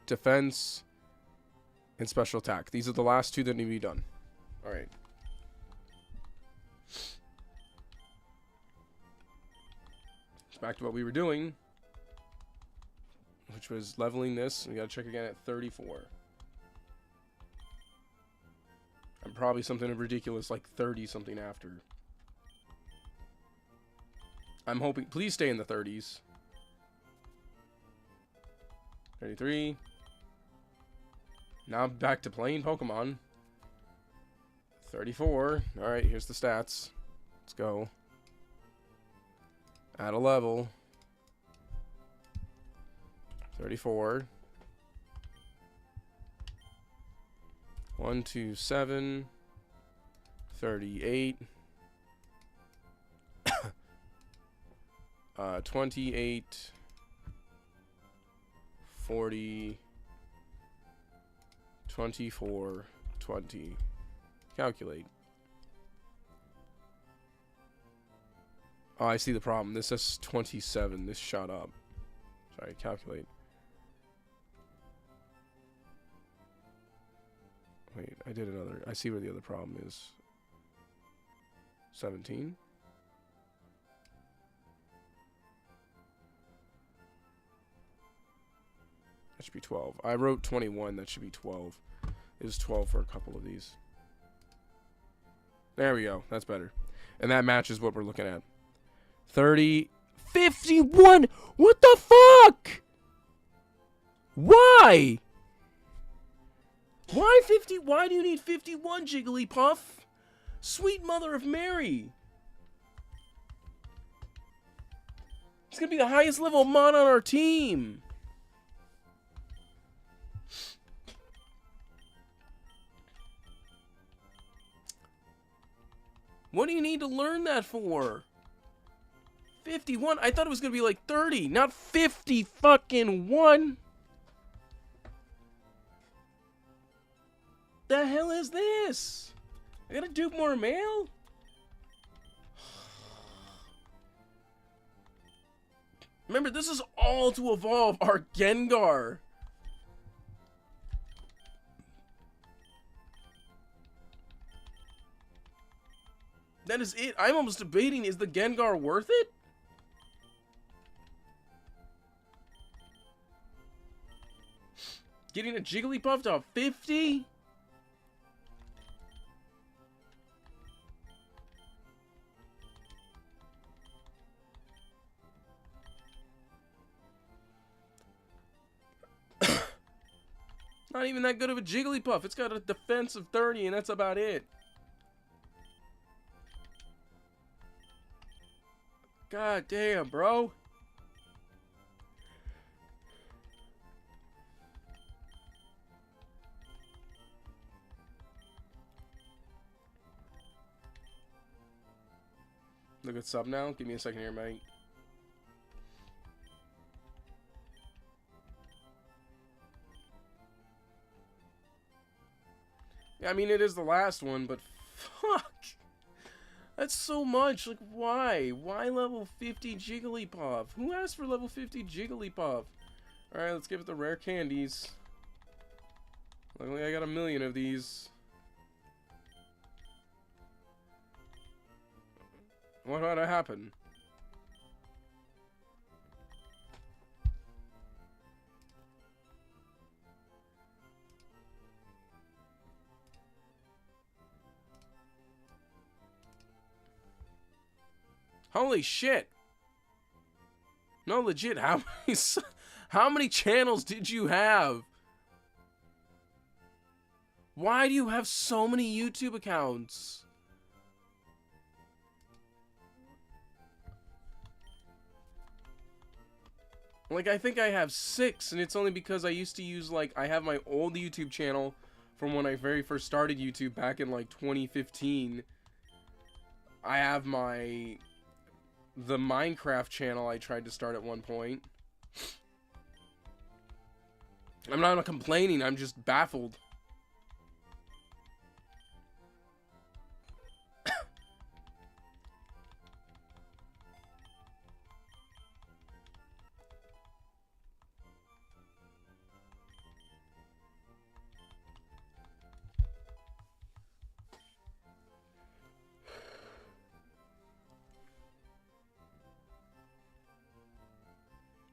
defense and special attack. These are the last two that need to be done. Alright. Back to what we were doing, which was leveling this. We gotta check again at 34. probably something ridiculous like 30 something after. I'm hoping, please stay in the 30s. 33. Now back to playing Pokemon. 34. Alright, here's the stats. Let's go. Add a level. 34. 127. 38. 28. 40. 24. 20. Calculate. Oh, I see the problem. This says 27. This shot up. Sorry, calculate. Wait, I did another. I see where the other problem is. 17? That should be 12. I wrote 21. That should be 12. It was 12 for a couple of these. There we go. That's better. And that matches what we're looking at. 30. 51! What the fuck? Why? Why 50? Why do you need 51, Jigglypuff? Sweet mother of Mary. It's gonna be the highest level mon on our team. What do you need to learn that for? 51? I thought it was gonna be like 30, not 50 fucking 1. The hell is this? I gotta do more mail? Remember, this is all to evolve our Gengar. That is it. I'm almost debating, is the Gengar worth it? Getting a Jigglypuff to 50? Not even that good of a Jigglypuff. It's got a defense of 30 and that's about it. God damn, bro. Look at sub now. Give me a second here, mate. Yeah, I mean, it is the last one, but fuck. That's so much. Like, why? Why level 50 Jigglypuff? Who asked for level 50 Jigglypuff? Alright, let's give it the rare candies. Luckily, I got 1,000,000 of these. What ought to happen? Holy shit! No, legit, how many channels did you have? Why do you have so many YouTube accounts? Like, I think I have 6, and it's only because I used to use, like, I have my old YouTube channel from when I very first started YouTube back in, like, 2015. I have the Minecraft channel I tried to start at one point. I'm not complaining, I'm just baffled.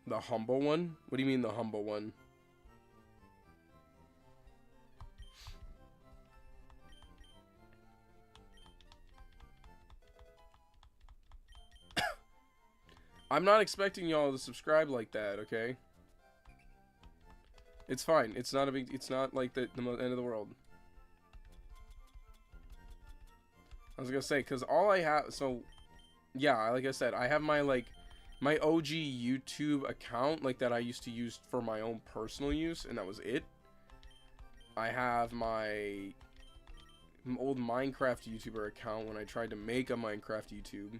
The humble one? What do you mean the humble one? I'm not expecting y'all to subscribe like that, okay? It's fine. It's not a big... It's not like the end of the world. I was gonna say, because all I have... So, yeah, like I said, I have my, like... My OG YouTube account, like, that I used to use for my own personal use, and that was it. I have my old Minecraft YouTuber account when I tried to make a Minecraft YouTube.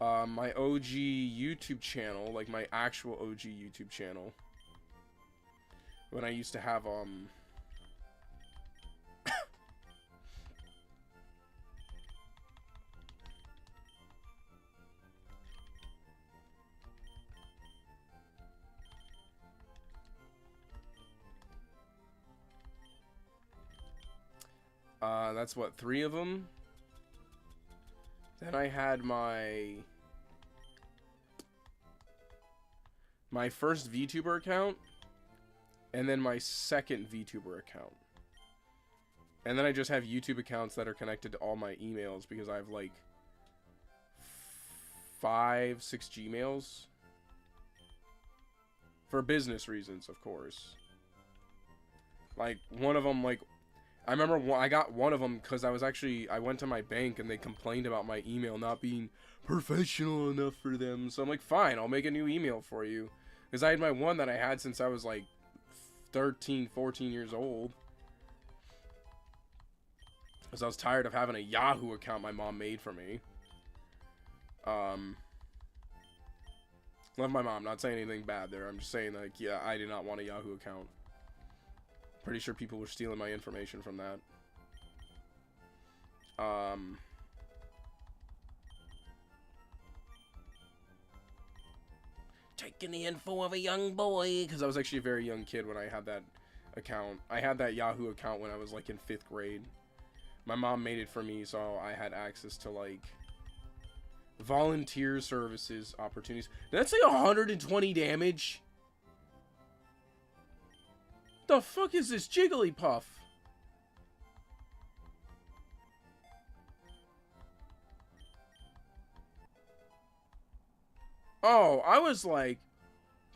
My OG YouTube channel, like my actual OG YouTube channel. When I used to have, that's what, 3 of them? Then I had my first VTuber account, and then my second VTuber account. And then I just have YouTube accounts that are connected to all my emails, because I have like 5, 6 Gmails. For business reasons, of course. Like, one of them, like, I remember I got one of them because I went to my bank and they complained about my email not being professional enough for them. So I'm like, fine, I'll make a new email for you. Because I had my one that I had since I was like 13, 14 years old. Because I was tired of having a Yahoo account my mom made for me. Love my mom, not saying anything bad there. I'm just saying, like, yeah, I did not want a Yahoo account. Pretty sure people were stealing my information from that. Taking the info of a young boy. Because I was actually a very young kid when I had that account. I had that Yahoo account when I was, like, in 5th grade. My mom made it for me, so I had access to, like, volunteer services opportunities. Did that say 120 damage? The fuck is this Jigglypuff? Oh, I was like,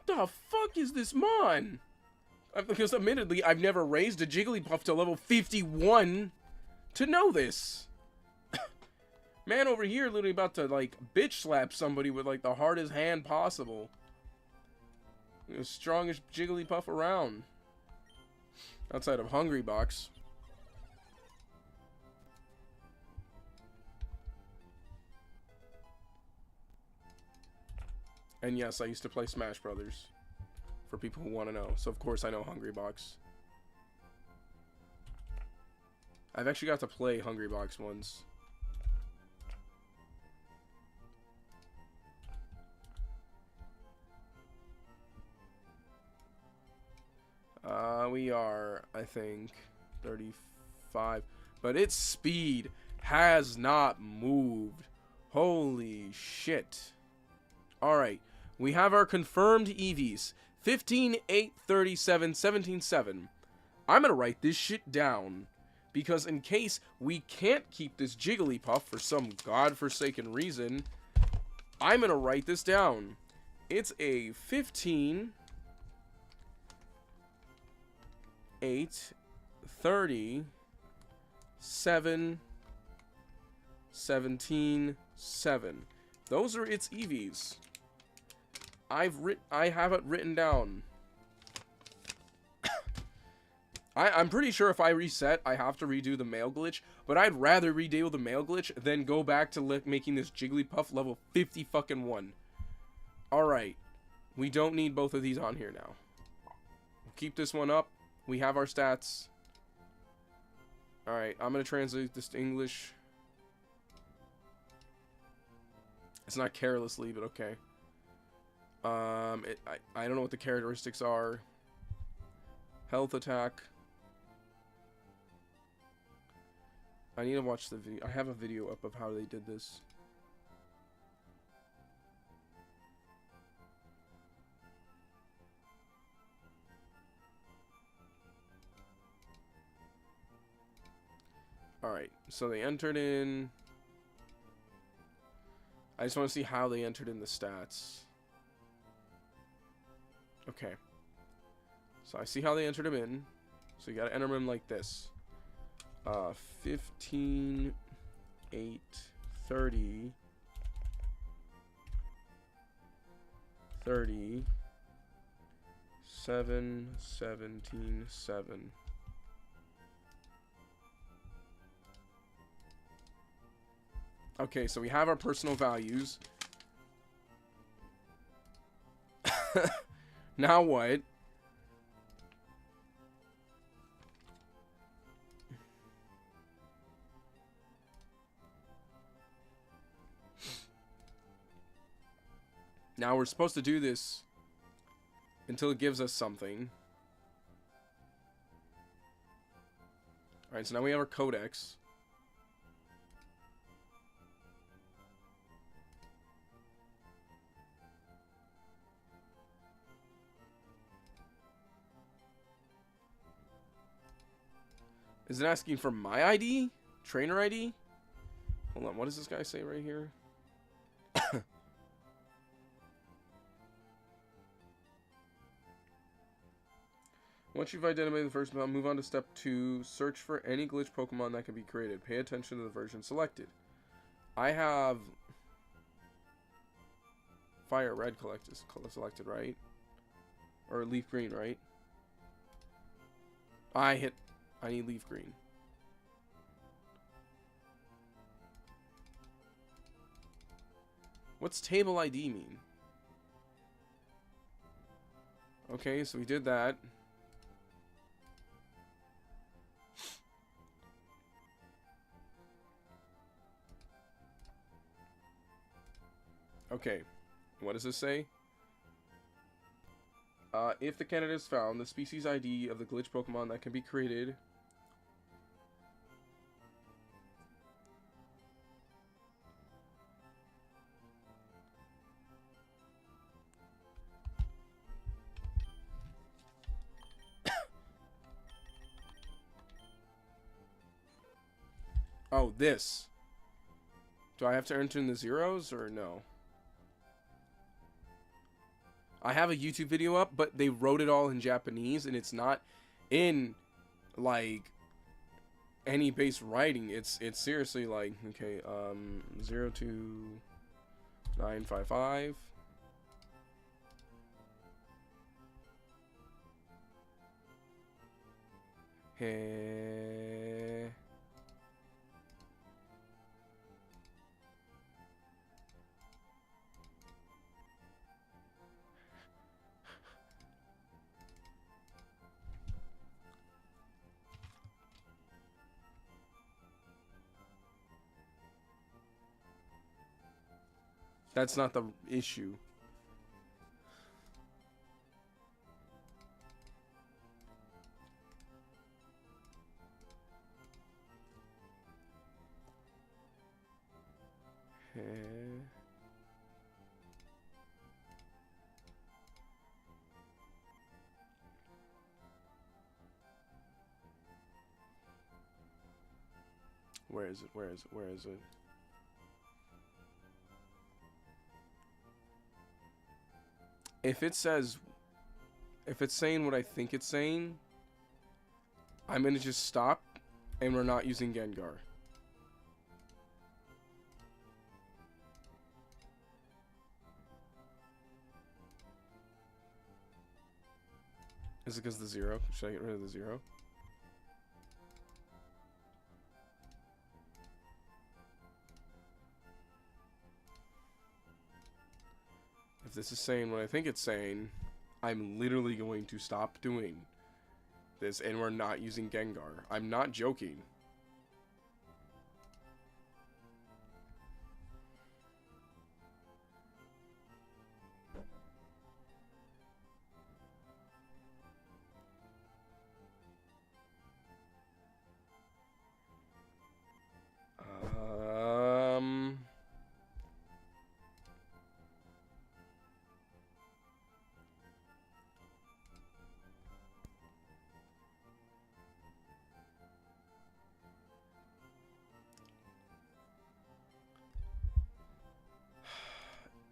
the fuck is this mon? Because admittedly, I've never raised a Jigglypuff to level 51 to know this. Man over here literally about to, like, bitch slap somebody with, like, the hardest hand possible. The strongest Jigglypuff around. Outside of Hungry Box. And yes, I used to play Smash Brothers. For people who want to know. So of course I know Hungry Box. I've actually got to play Hungry Box once. We are, I think, 35. But its speed has not moved. Holy shit. Alright. We have our confirmed EVs. 15, 8, 37, 17, 7. I'm going to write this shit down. Because in case we can't keep this Jigglypuff for some godforsaken reason, I'm going to write this down. It's a 15... 8, 30, 7, 17, 7. Those are its EVs. I have it written down. I'm pretty sure if I reset, I have to redo the mail glitch, but I'd rather redo the mail glitch than go back to making this Jigglypuff level 50 fucking 1. Alright. We don't need both of these on here now. We'll keep this one up. We have our stats. Alright, I'm going to translate this to English. It's not carelessly, but okay. I don't know what the characteristics are. Health attack. I need to watch the video. I have a video up of how they did this. Alright, so they entered in... I just want to see how they entered in the stats. Okay. So I see how they entered them in. So you got to enter them in like this. 15, 8, 30, 30, 7, 17, 7. Okay, so we have our personal values. Now what? Now we're supposed to do this until it gives us something. Alright, so now we have our codex. Is it asking for my ID? Trainer ID? Hold on, what does this guy say right here? Once you've identified the first mount, move on to step 2. Search for any glitch Pokemon that can be created. Pay attention to the version selected. I have Fire Red selected, right? Or Leaf Green, right? I need Leaf Green. What's table ID mean? Okay, so we did that. Okay, what does this say? If the candidate is found, the species ID of the glitch Pokemon that can be created. Oh, this. Do I have to enter in the zeros or no? I have a YouTube video up, but they wrote it all in Japanese, and it's not in, like, any base writing. It's seriously like, okay, 02955. Hey. That's not the issue. Where is it? Where is it? Where is it? If it says, if it's saying what I think it's saying, I'm gonna just stop, and we're not using Gengar. Is it because of the 0? Should I get rid of the 0? If this is saying what I think it's saying, I'm literally going to stop doing this, and we're not using Gengar. I'm not joking.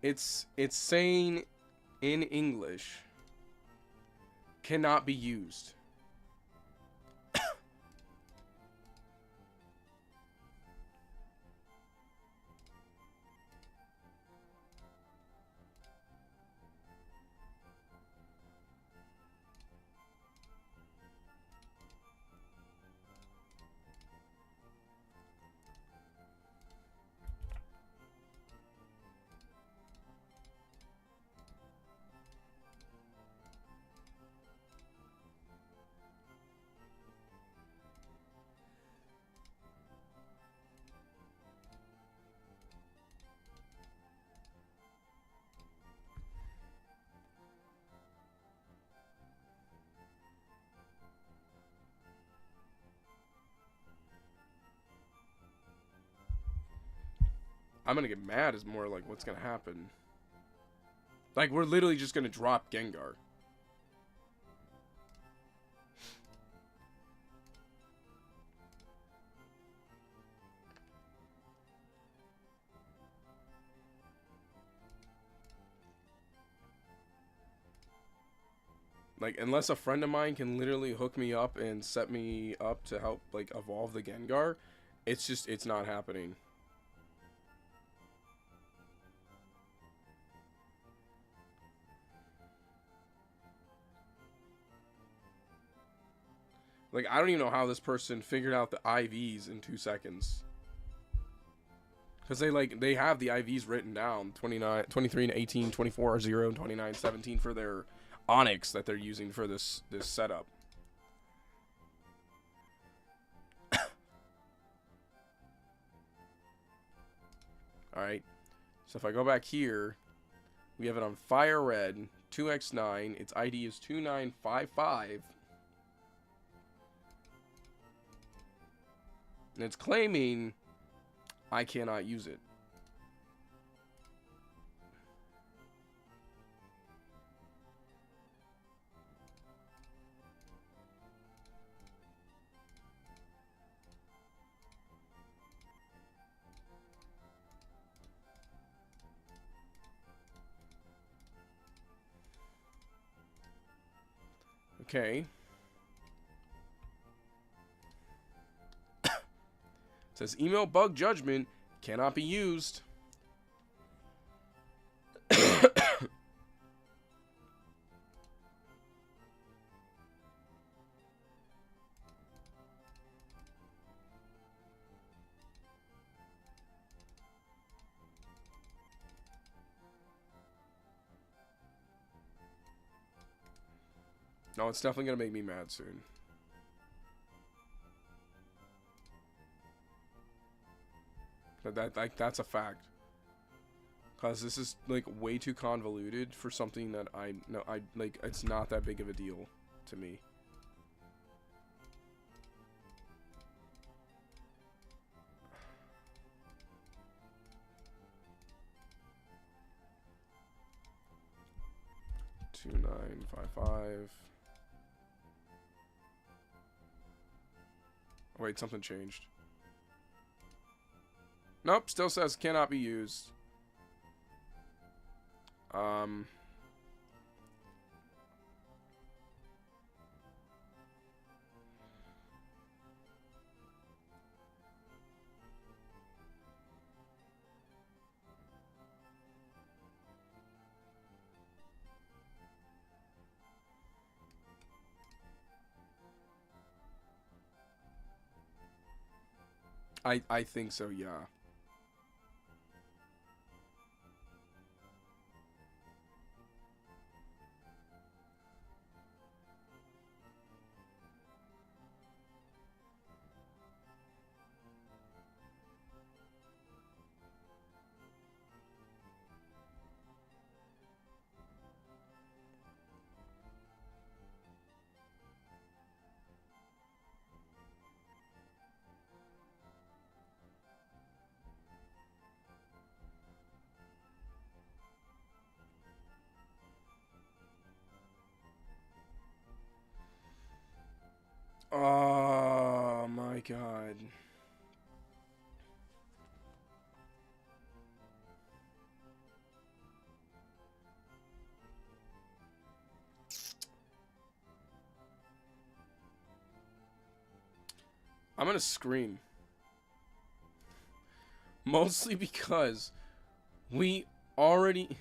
It's saying in English cannot be used. I'm gonna get mad is more like what's gonna happen. Like, we're literally just gonna drop Gengar. Like, unless a friend of mine can literally hook me up and set me up to help, like, evolve the Gengar, it's not happening. Like, I don't even know how this person figured out the IVs in 2 seconds. Because they have the IVs written down, 29, 23 and 18, 24 0, and 29 17 for their Onyx that they're using for this setup. Alright, so if I go back here, we have it on Fire Red, 2x9, its ID is 2955. And it's claiming I cannot use it. Okay. It says email bug judgment cannot be used. No, it's definitely gonna make me mad soon. That's a fact. Cause this is like way too convoluted for something that I like. It's not that big of a deal to me. Two 955. Wait, something changed. Nope, still says cannot be used. I think so, yeah. Oh my god. I'm gonna scream. Mostly because we already...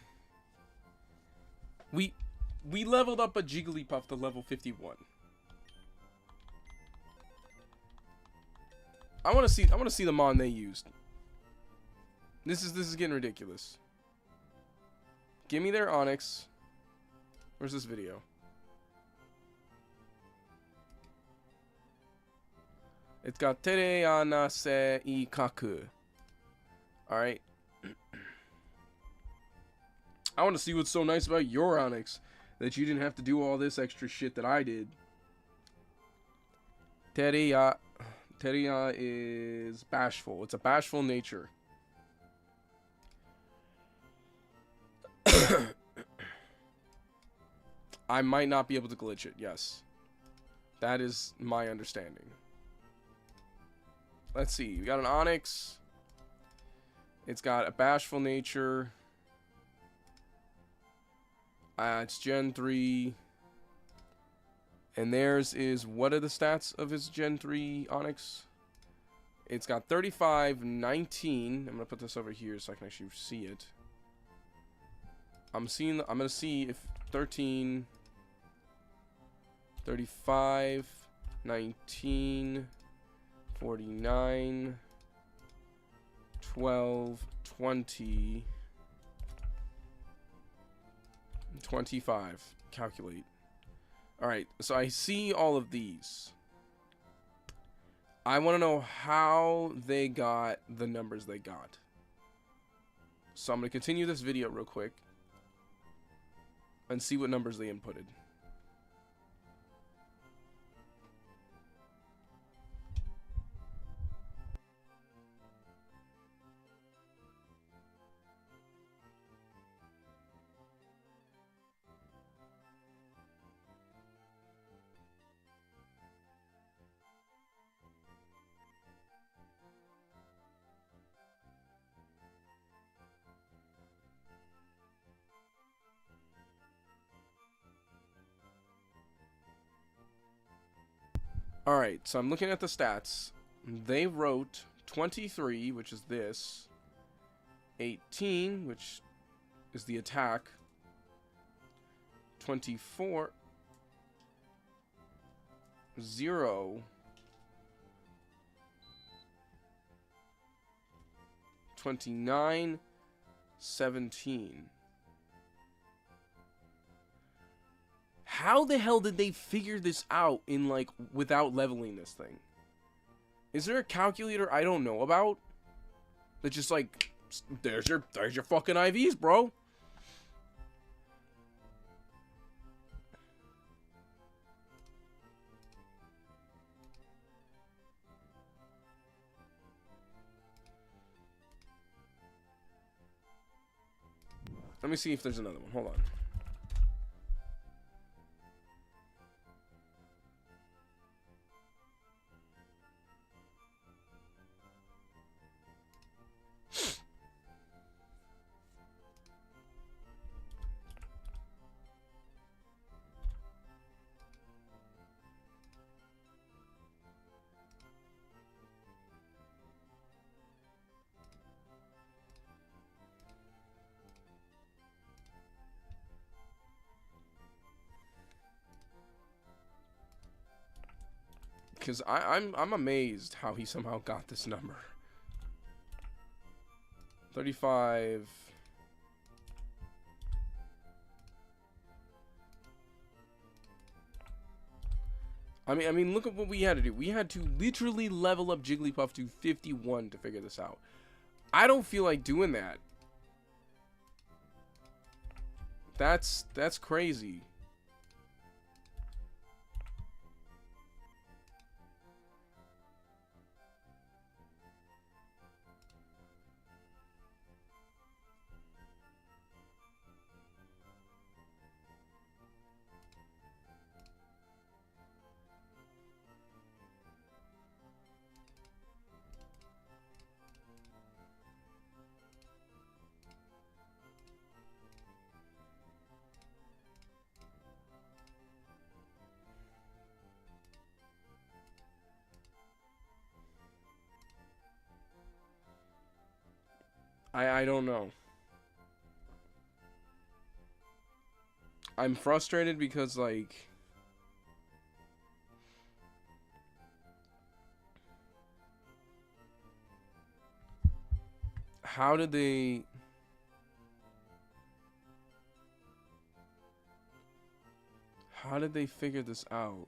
We leveled up a Jigglypuff to level 51. I want to see the mon they used. This is getting ridiculous. Give me their Onyx. Where's this video? It's got Tere Anase Ikaku. Alright. I want to see what's so nice about your Onyx. That you didn't have to do all this extra shit that I did. Teria is bashful. It's a bashful nature. I might not be able to glitch it, yes. That is my understanding. Let's see. We got an Onyx. It's got a bashful nature. It's Gen 3. And theirs is... What are the stats of his Gen 3 Onyx? It's got 35, 19. I'm going to put this over here so I can actually see it. I'm going to see if 13... 35, 19, 49, 12, 20, 25. Calculate. Alright, so I see all of these. I want to know how they got the numbers they got. So I'm going to continue this video real quick and see what numbers they inputted. Alright, so I'm looking at the stats. They wrote 23, which is this. 18, which is the attack. 24. 0. 29. 17. How the hell did they figure this out in, like, without leveling this thing? Is there a calculator I don't know about? That's just like, there's your fucking IVs, bro. Let me see if there's another one. Hold on. Because I'm amazed how he somehow got this number. 35. I mean, look at what we had to do. We had to literally level up Jigglypuff to 51 to figure this out. I don't feel like doing that. That's crazy. I don't know. I'm frustrated because, like, how did they... How did they figure this out?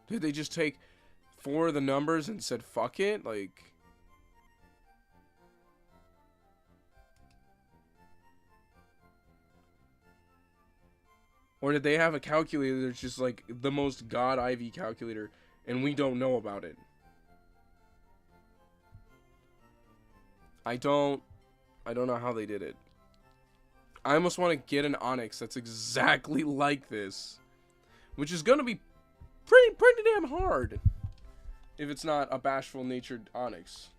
Did they just take 4 of the numbers and said, fuck it? Like... Or did they have a calculator that's just like the most god Ivy calculator and we don't know about it? I don't know how they did it. I almost want to get an Onyx that's exactly like this, which is going to be pretty damn hard if it's not a bashful natured Onyx.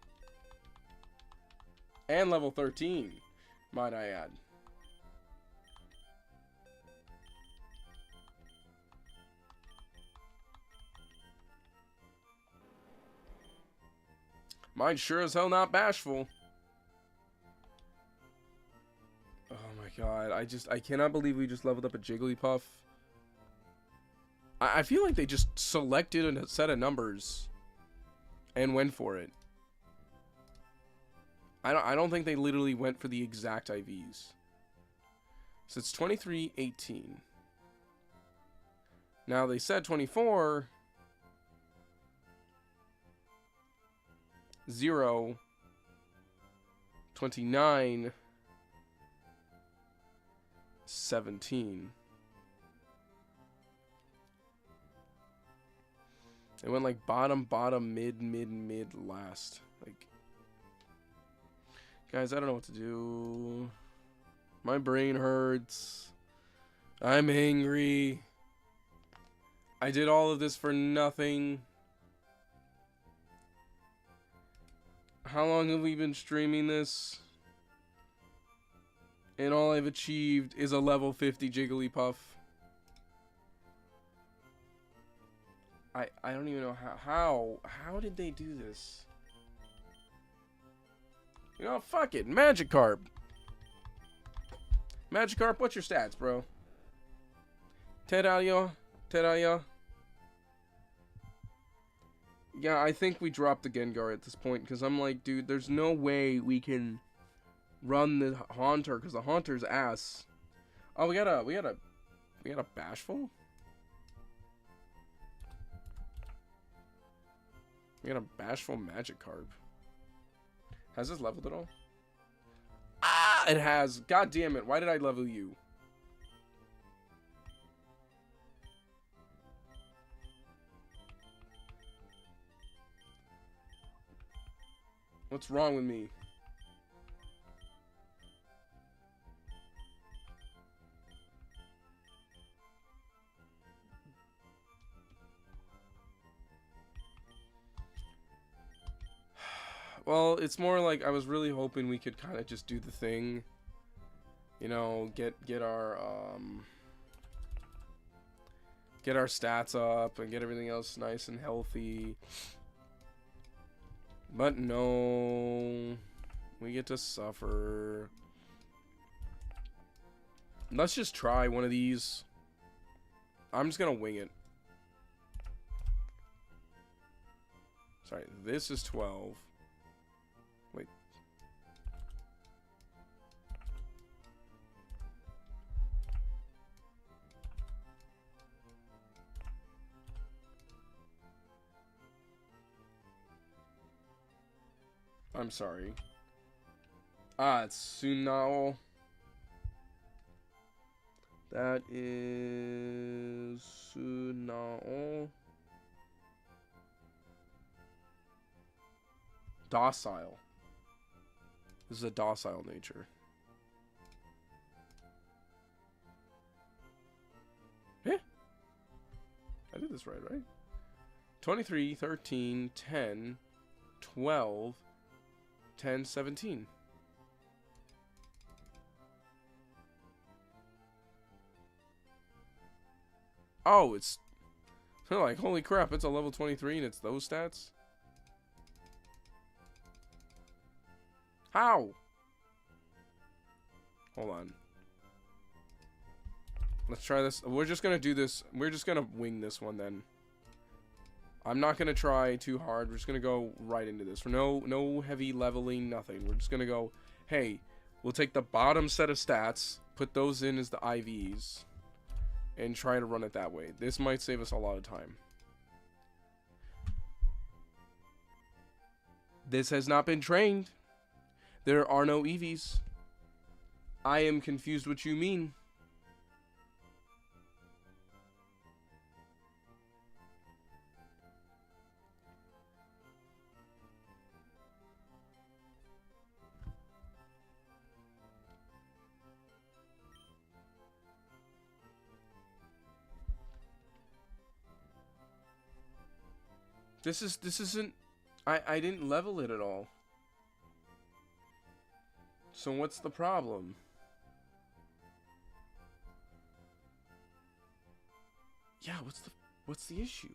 And level 13, might I add. Mine's sure as hell not bashful. Oh my god, I cannot believe we just leveled up a Jigglypuff. I feel like they just selected a set of numbers and went for it. I don't think they literally went for the exact IVs. So it's 23-18. Now they said 24... 0, 29, 17. It went like bottom, mid, last. Like, guys, I don't know what to do. My brain hurts. I'm angry. I did all of this for nothing. How long have we been streaming this? And all I've achieved is a level 50 Jigglypuff. I don't even know how did they do this? You know, fuck it. Magikarp. Magikarp, what's your stats, bro? Teralia. Yeah, I think we dropped the Gengar at this point, because I'm like, dude, there's no way we can run the Haunter, because the Haunter's ass. Oh, we got a Bashful? We got a Bashful Magikarp. Has this leveled at all? Ah, it has. God damn it, why did I level you? What's wrong with me? Well, it's more like I was really hoping we could kind of just do the thing. You know, get our stats up and get everything else nice and healthy. But no, we get to suffer. Let's just try one of these. I'm just gonna wing it. Sorry, this is 12. Wait. I'm sorry. Ah, it's Sunao. That is Sunao. Docile. This is a docile nature. Yeah. I did this right? 23, 13, 10, 12, 10, 17. Oh, it's like, holy crap, it's a level 23 and it's those stats? How? Hold on. Let's try this. We're just gonna do this. We're just gonna wing this one then. I'm not gonna try too hard. We're just gonna go right into this. No heavy leveling, nothing. We're just gonna go, hey, we'll take the bottom set of stats, put those in as the IVs, and try to run it that way. This might save us a lot of time. This has not been trained. There are no EVs. I am confused what you mean. This isn't... I didn't level it at all. So what's the problem? Yeah, what's the issue?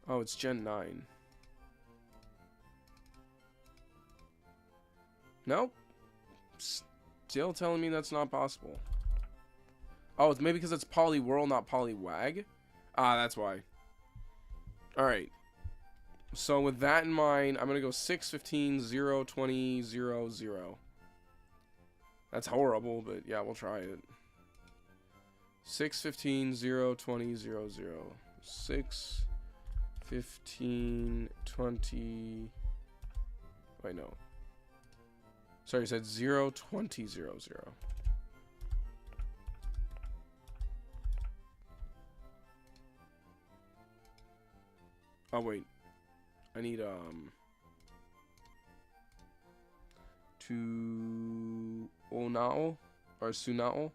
Oh, it's Gen 9. Nope. Still telling me that's not possible. Oh, it's maybe because it's Poliwhirl, not Poliwag? Ah, that's why. Alright. So with that in mind, I'm going to go 6, 15, 0, 20, 0, 0. That's horrible, but yeah, we'll try it. 6, 15, 0, 20, 0, 0. 6, 15, 20... Wait, no. Sorry, you said 0, 20, 0, 0. Oh, wait. I need, to Onao or Sunao.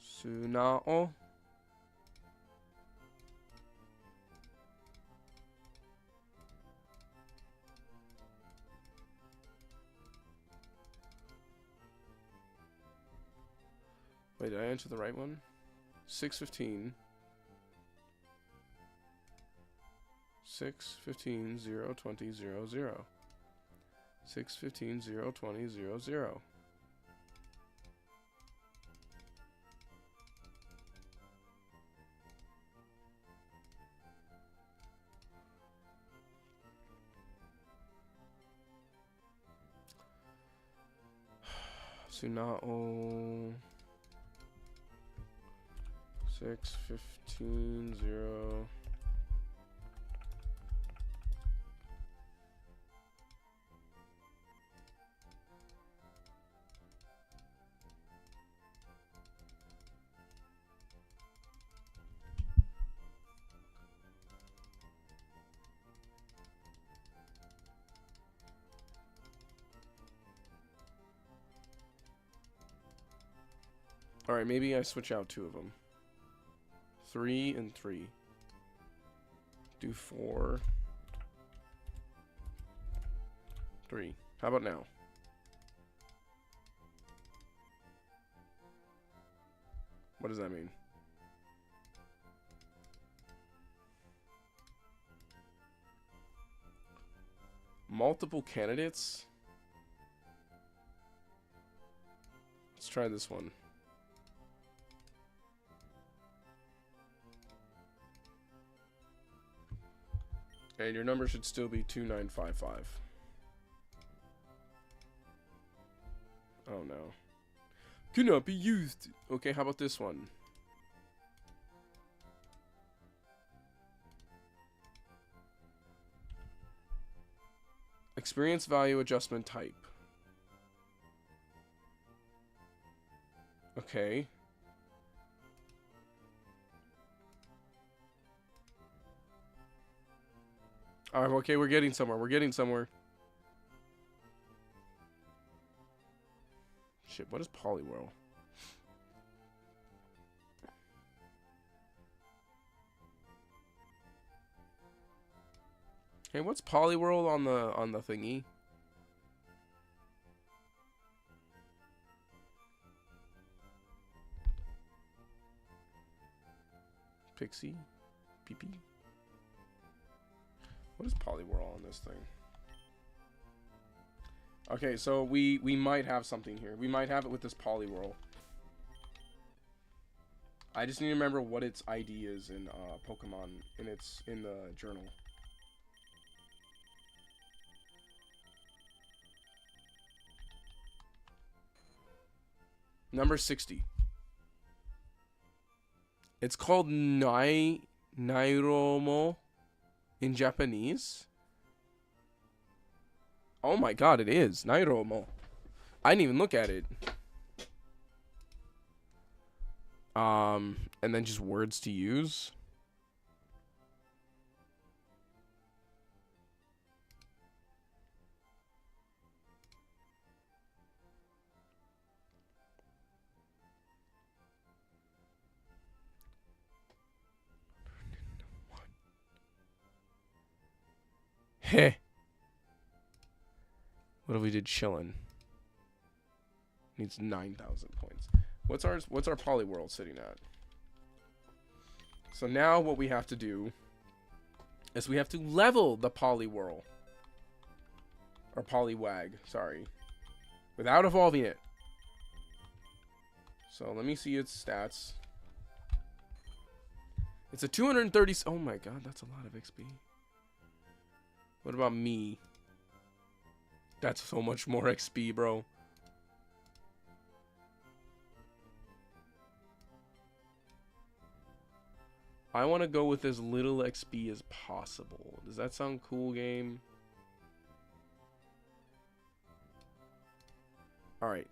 Sunao. Wait, did I enter the right one? 615. 6, 15, 0, 20, 0, 0. 6, 15, 0, 20, 0, 0. Sunao. 6, 15, 0. Alright, maybe I switch out 2 of them. 3 and 3. Do 4. 3. How about now? What does that mean? Multiple candidates? Let's try this one. And your number should still be 2955. Oh no. Cannot be used. Okay, how about this one? Experience value adjustment type. Okay. Alright, okay, we're getting somewhere. We're getting somewhere. Shit, what is Poliwhirl? Hey, what's Poliwhirl on the thingy? Pixie? PP? What is Poliwhirl on this thing? Okay, so we might have something here. We might have it with this Poliwhirl. I just need to remember what its ID is in Pokemon, in the journal. Number 60. It's called Nairomo in Japanese. Oh my god, it is. Nairomo. I didn't even look at it. And then just words to use. Heh. What if we did chillin'? Needs 9,000 points. What's our Poliwhirl sitting at? So now what we have to do is we have to level the Poliwhirl. Or Poliwag, sorry. Without evolving it. So let me see its stats. It's a 230... Oh my god, that's a lot of XP. What about me? That's so much more XP, bro. I want to go with as little XP as possible. Does that sound cool, game? Alright.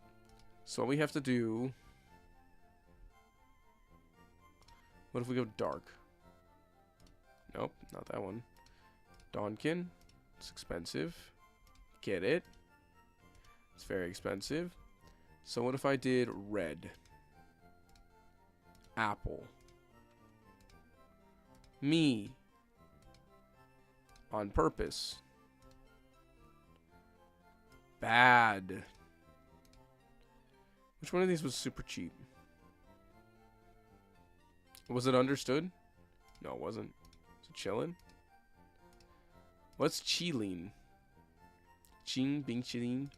So what we have to do... What if we go dark? Nope, not that one. Donkin. It's expensive. Get it. It's very expensive. So what if I did red? Apple. Me. On purpose. Bad. Which one of these was super cheap? Was it understood? No, it wasn't. Is it chillin'? What's chilling? Ching, bing, chilling.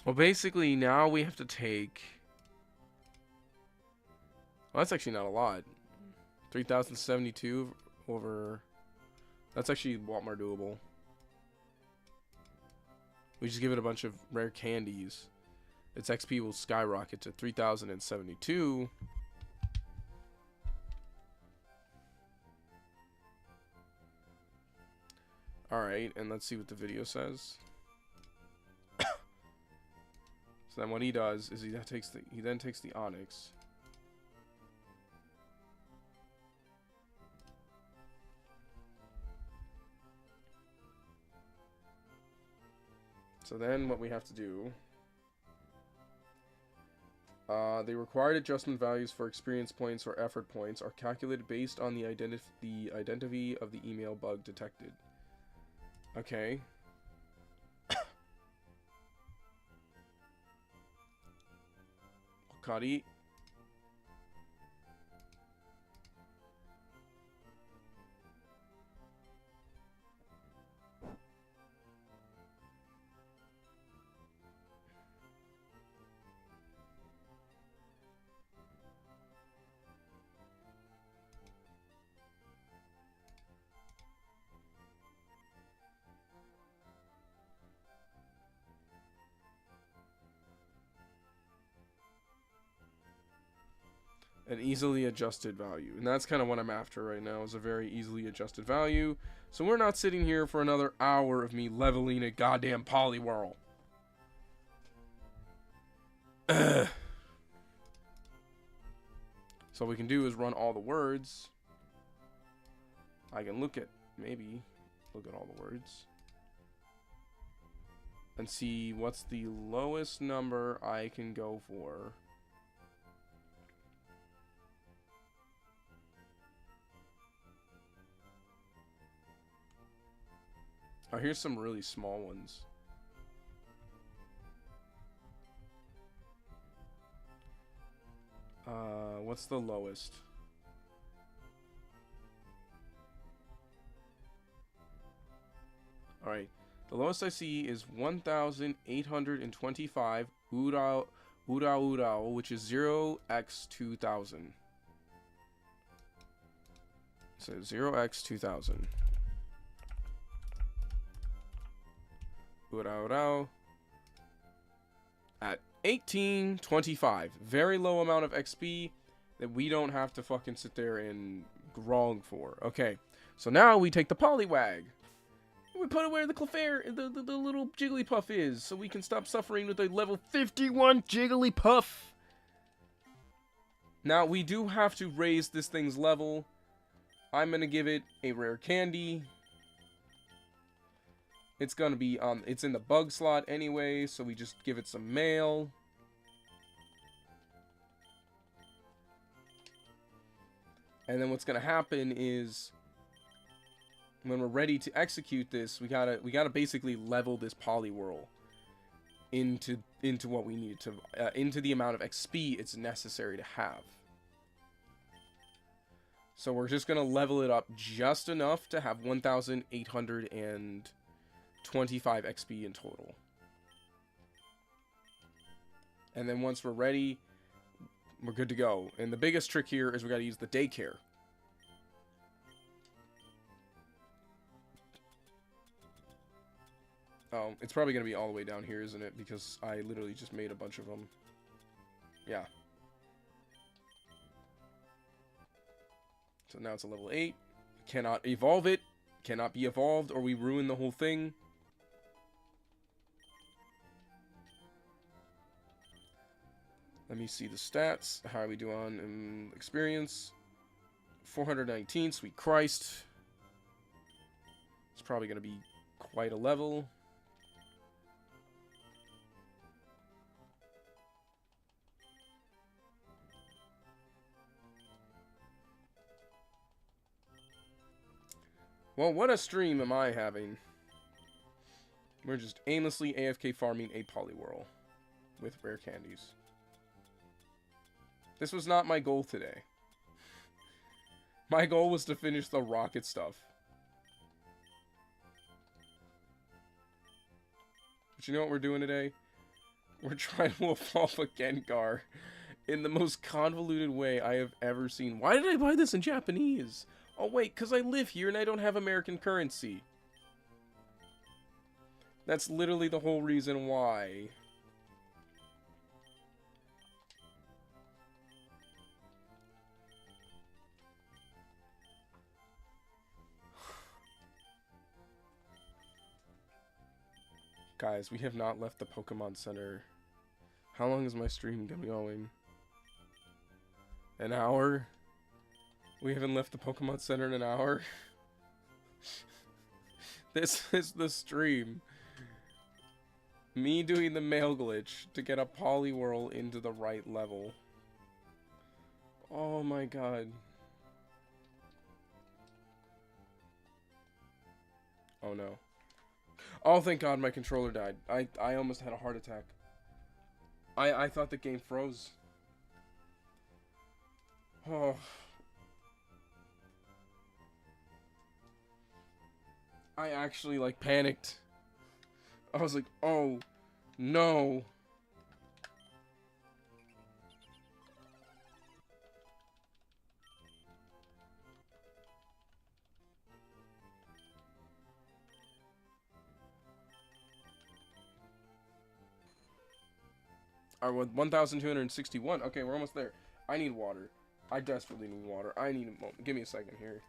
Well, basically, now we have to take... Well, that's actually not a lot. 3,072 over... That's actually a lot more doable. We just give it a bunch of rare candies. Its XP will skyrocket to 3,072. Alright, and let's see what the video says. So then what he does is he then takes the Onyx. So then what we have to do, the required adjustment values for experience points or effort points are calculated based on the identity of the email bug detected. Okay. Kari. An easily adjusted value, and that's kind of what I'm after right now, is a very easily adjusted value. So we're not sitting here for another hour of me leveling a goddamn Poliwhirl. So what we can do is run all the words. I can look at all the words and see what's the lowest number I can go for. Oh, here's some really small ones. What's the lowest? Alright. The lowest I see is 1,825 Urao, which is 0x2000. So 0x2000. Urao. At 1825. Very low amount of XP that we don't have to fucking sit there and grog for. Okay. So now we take the Poliwag. We put it where the Clefairy, the little Jigglypuff is, so we can stop suffering with a level 51 Jigglypuff. Now, we do have to raise this thing's level. I'm going to give it a rare candy. It's going to be, it's in the bug slot anyway, so we just give it some mail. And then what's going to happen is, when we're ready to execute this, we gotta basically level this Poliwhirl into what we need to into the amount of XP it's necessary to have. So we're just gonna level it up just enough to have 1,825 XP in total. And then once we're ready, we're good to go. And the biggest trick here is we gotta use the daycare. Oh, it's probably going to be all the way down here, isn't it? Because I literally just made a bunch of them. Yeah. So now it's a level 8. Cannot evolve it. Cannot be evolved, or we ruin the whole thing. Let me see the stats. How are we doing on experience? 419, sweet Christ. It's probably going to be quite a level. Well, what a stream am I having. We're just aimlessly AFK farming a Poliwhirl with rare candies. This was not my goal today. My goal was to finish the rocket stuff. But you know what we're doing today? We're trying to evolve a Gengar in the most convoluted way I have ever seen. Why did I buy this in Japanese? Oh wait, because I live here and I don't have American currency. That's literally the whole reason why. Guys, we have not left the Pokemon Center. How long is my stream going? An hour? We haven't left the Pokemon Center in an hour? This is the stream. Me doing the mail glitch to get a Poliwhirl into the right level. Oh my god. Oh no. Oh, thank god my controller died. I almost had a heart attack. I thought the game froze. Oh. I actually, like, panicked. I was like, oh, no. Alright, 1,261. Okay, we're almost there. I need water. I desperately need water. I need a moment. Give me a second here.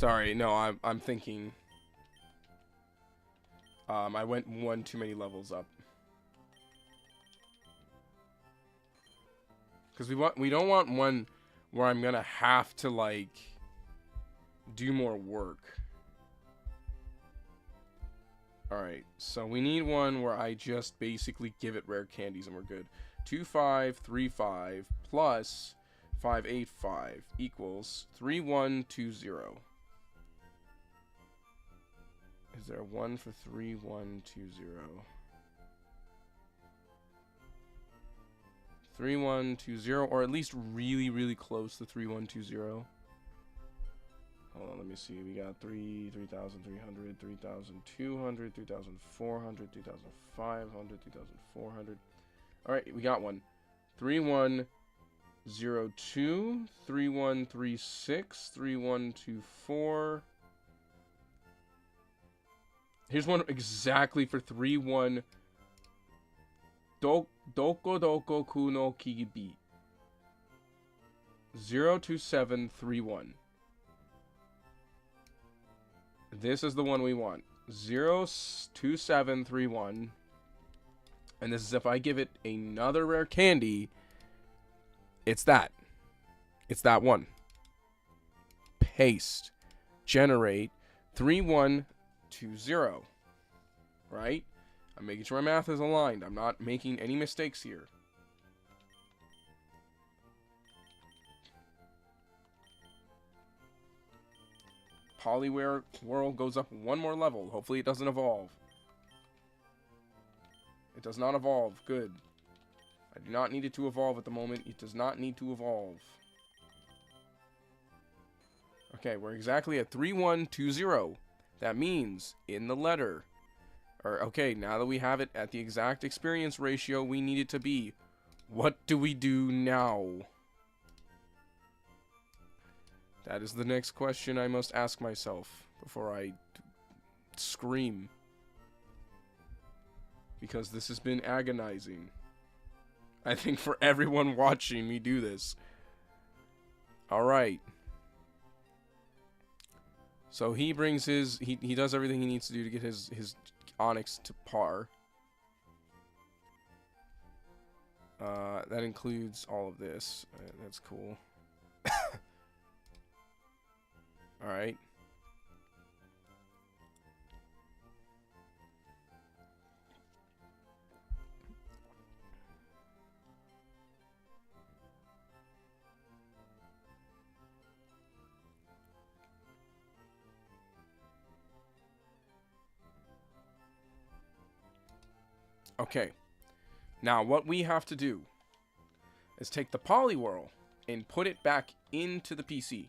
Sorry, no, I'm thinking. I went one too many levels up. Because we don't want one where I'm gonna have to like do more work. Alright, so we need one where I just basically give it rare candies and we're good. 2535 plus 585 equals 3120. Is there one for 3120? 3120, or at least really, really close to 3120. Hold on, let me see. We got 3,300, 3,200, 3,400, 3,500, 3,400. All right, we got one. 3102, 3136, 3124. Here's one exactly for 31. Doko doko kuno kibi. 02731. This is the one we want. 02731. And this is if I give it another rare candy. It's that. It's that one. Paste. Generate. 3120. Right? I'm making sure my math is aligned. I'm not making any mistakes here. Poliware World goes up one more level. Hopefully it doesn't evolve. It does not evolve. Good. I do not need it to evolve at the moment. It does not need to evolve. Okay, we're exactly at 3120. That means in the letter. Or, okay, now that we have it at the exact experience ratio we need it to be, what do we do now? That is the next question I must ask myself before I scream. Because this has been agonizing. I think for everyone watching me do this. Alright. So he brings his... He does everything he needs to do to get his Onyx to par. That includes all of this. That's cool. Alright. Okay. Now, what we have to do is take the Poliwhirl and put it back into the PC.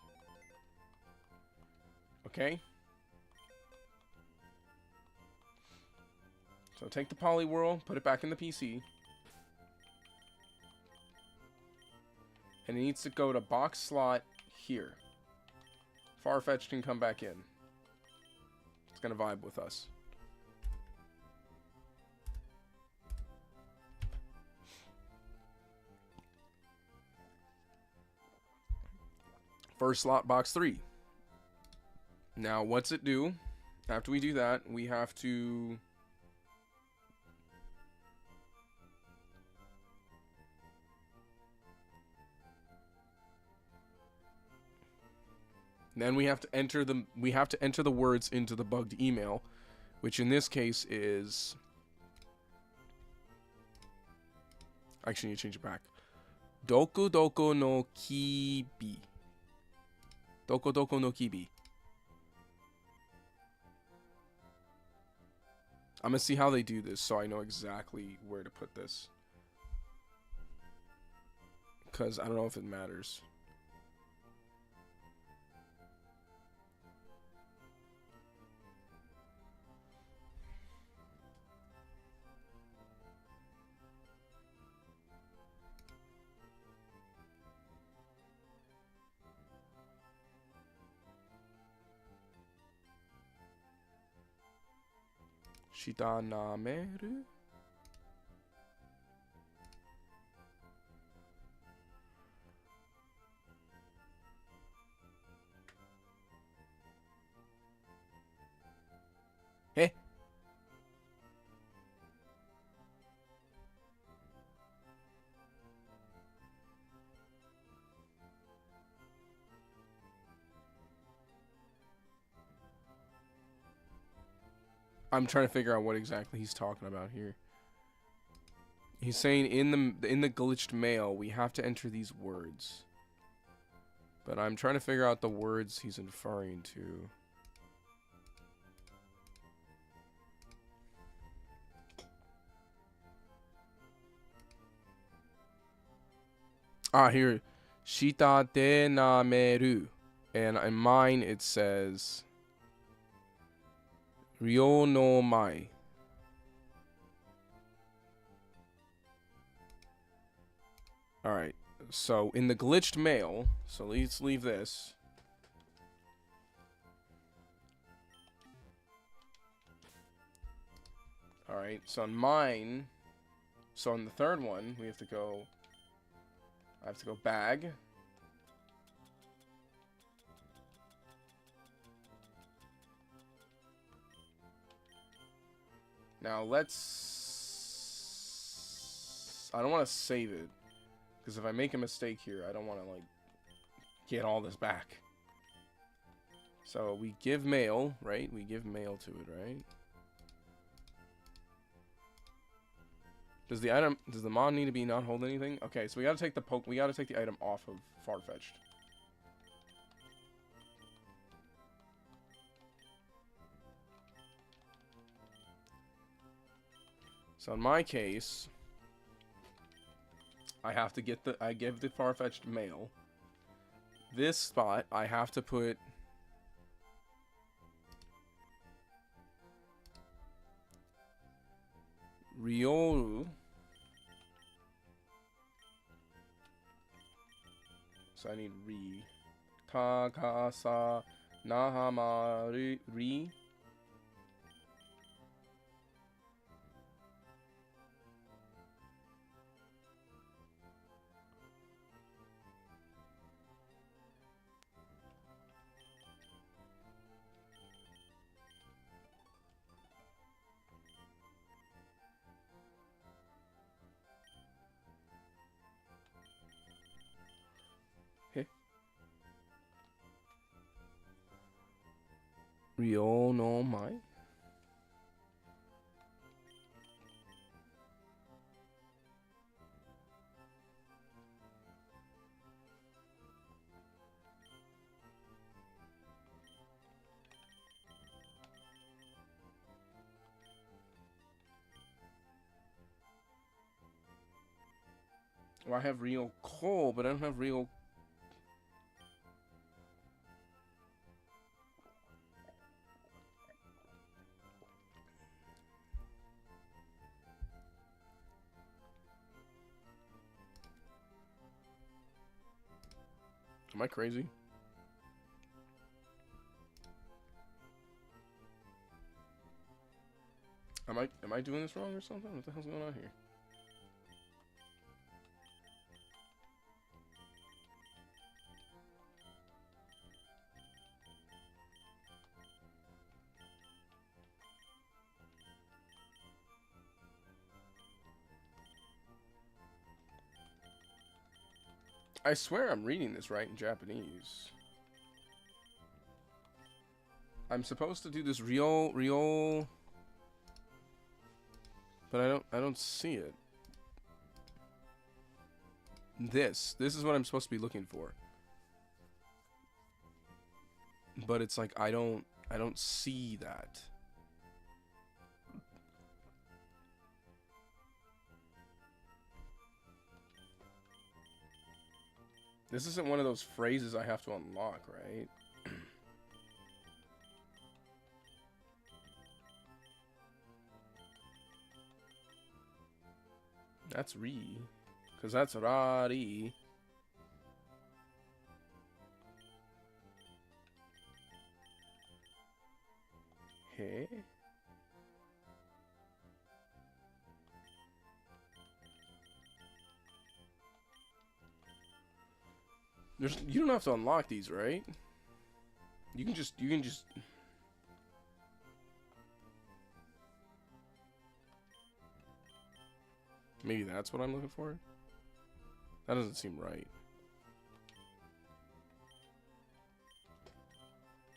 Okay? So take the Poliwhirl, put it back in the PC. And it needs to go to box slot here. Farfetch'd can come back in. It's gonna vibe with us. First slot, box 3. Now, what's it do? After we do that, we have to... Then we have to enter the words into the bugged email, which in this case is... Actually, I need to change it back. Doku doko no kibi. Doko doko no kibi. I'm gonna see how they do this so I know exactly where to put this. Because I don't know if it matters. Shitanameru? I'm trying to figure out what exactly he's talking about here. He's saying in the glitched mail, we have to enter these words. But I'm trying to figure out the words he's referring to. Ah, here. Shita te nameru. And in mine it says Ryo no mai. Alright. So in the glitched mail, so let's leave this. Alright, so on mine, so on the third one, we have to go, I have to go bag. Now let's, I don't want to save it, because if I make a mistake here, I don't want to, like, get all this back. So we give mail, right? We give mail to it, right? Does the mod need to be not hold anything? Okay, so we gotta take the item off of Farfetch'd. So in my case, I have to get I give the Farfetch'd mail. This spot, I have to put Ryoru. So I need re. Takasa Nahama re. Ryo no mai. Well, I have real coal, but I don't have real. Am I crazy? Am I doing this wrong or something? What the hell's going on here? I swear I'm reading this right in Japanese. I'm supposed to do this real, but I don't see it. This is what I'm supposed to be looking for. But it's like I don't see that. This isn't one of those phrases I have to unlock, right? That's re. Because that's rari. Hey. You don't have to unlock these, right? You can just maybe that's what I'm looking for? That doesn't seem right.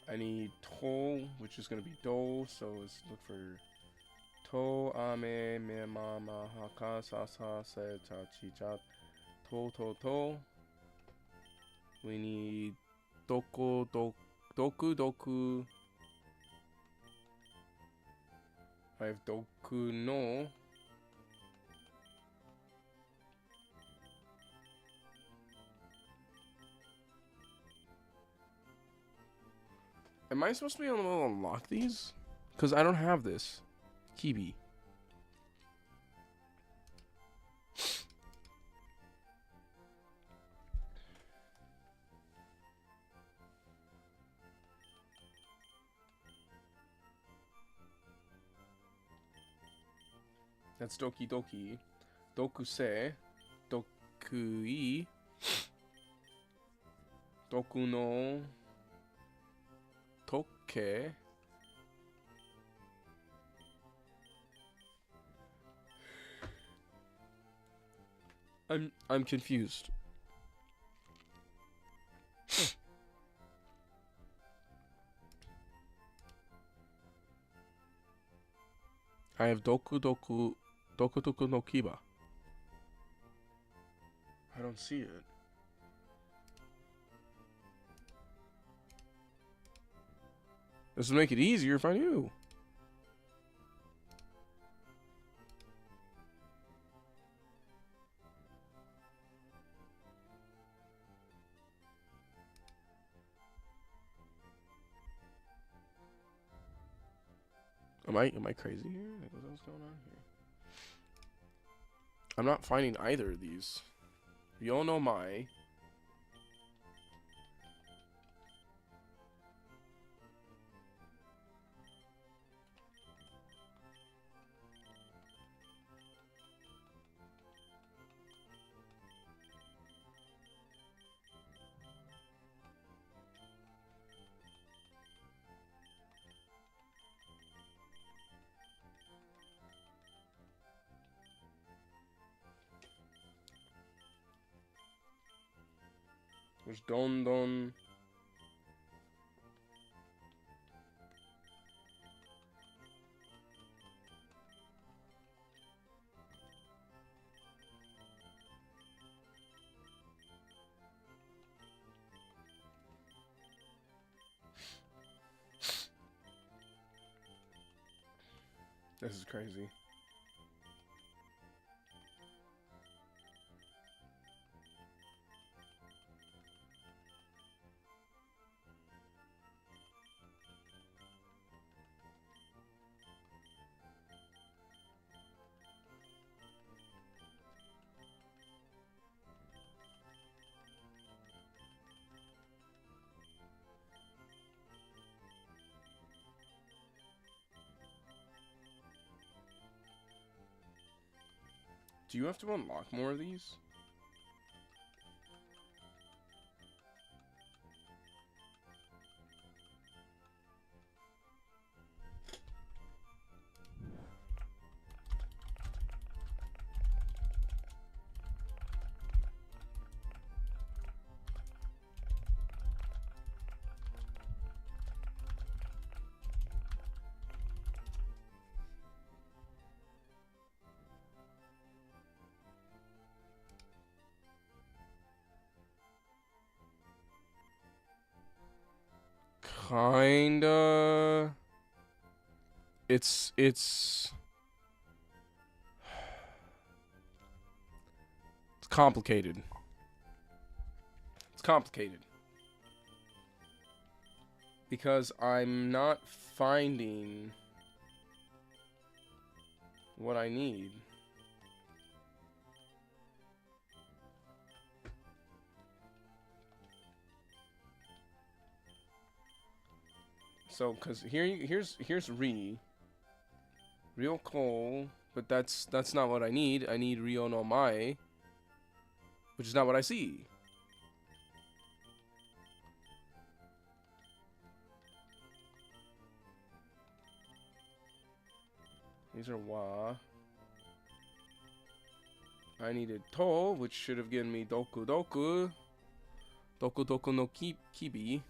I need to, which is gonna be do. So let's look for to, ame, me, mama, haka, sa, sa, se, cha, chi, cha, to. We need doku, doku. I have doku no. Am I supposed to be able to unlock these? Because I don't have this. Kibi. That's Doki Doki. Dokuse. Dokui. Doku no. Toke. I'm confused. I have Doku no Kiba. I don't see it. This would make it easier if I knew. Am I crazy here? What's going on here? I'm not finding either of these. Ryo no Mai. There's Don. This is crazy. Do you have to unlock more of these? Kinda. It's complicated. It's complicated. Because I'm not finding what I need. So, cause here's real coal, but that's not what I need. I need Ryo no Mai, which is not what I see. These are wa. I needed to, which should have given me doku no kibi.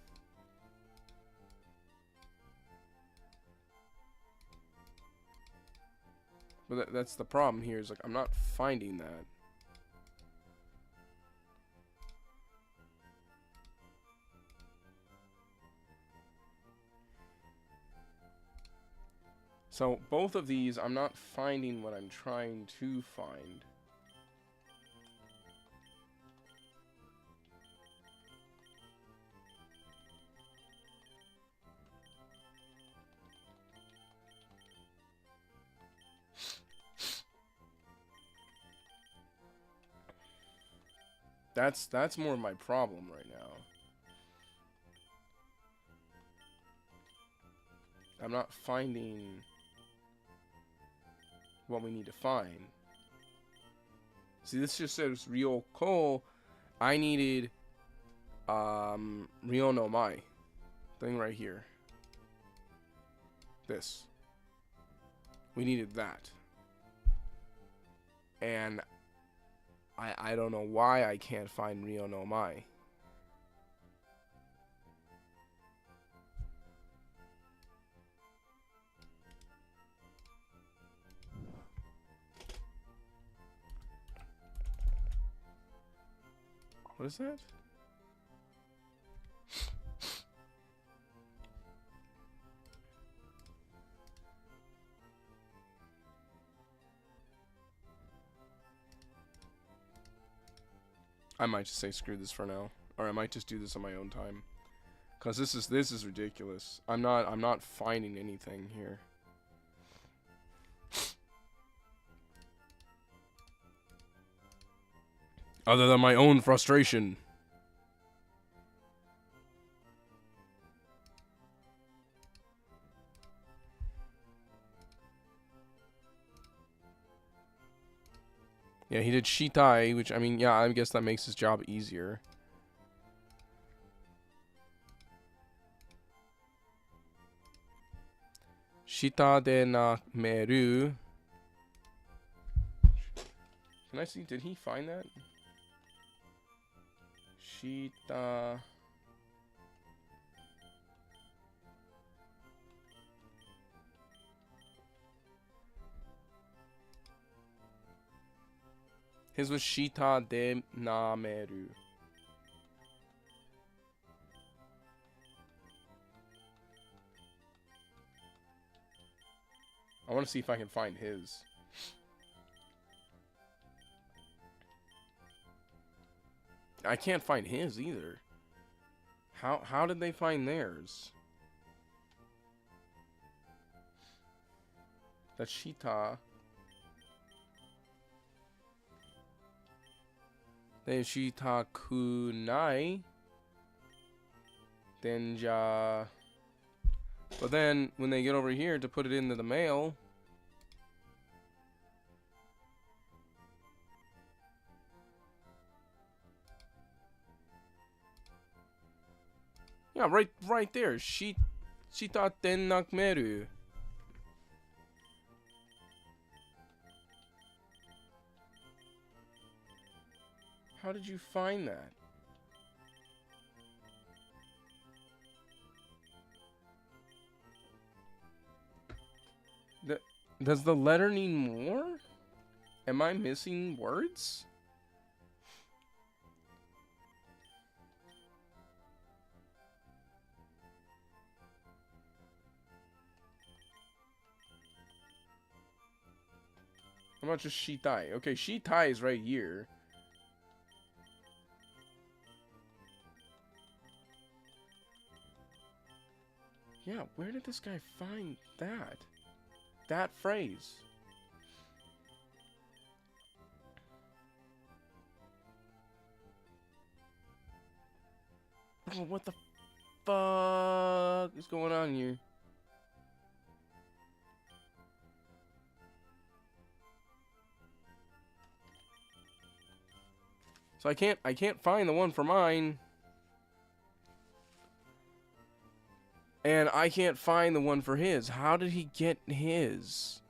But that's the problem here, is like I'm not finding that. So both of these, I'm not finding what I'm trying to find. That's more of my problem right now. I'm not finding what we need to find. See, this just says real coal. I needed real no mai thing right here. This. We needed that. And I don't know why I can't find real no mai. What is that? I might just say screw this for now, or I might just do this on my own time, cause this is ridiculous. I'm not finding anything here. Other than my own frustration. Yeah, he did Shitai, which, I mean, yeah, I guess that makes his job easier. Shita de na meru. Can I see, did he find that? Shita. His was Shita de na meru. I want to see if I can find his. I can't find his either. How did they find theirs? That's Shita. Then Shita kunai. Then ja. But then when they get over here to put it into the mail, yeah, right there. Shita ten nakmeru. How did you find that? Does the letter need more? Am I missing words? How about just Shitai? Okay, Shitai is right here. Yeah, where did this guy find that? That phrase. Oh, what the fuck is going on here? So I can't find the one for mine. And I can't find the one for his. How did he get his?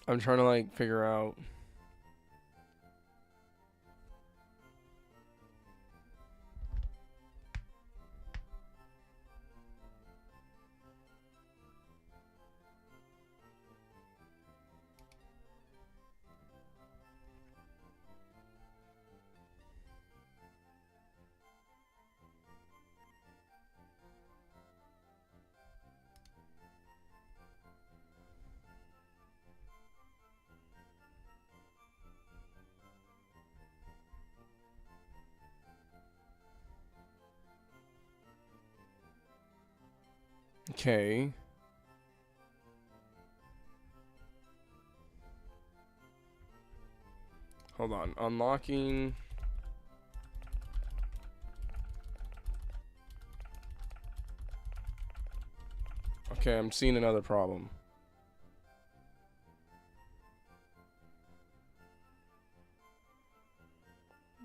I'm trying to like figure out. Okay. Hold on. Unlocking. Okay, I'm seeing another problem.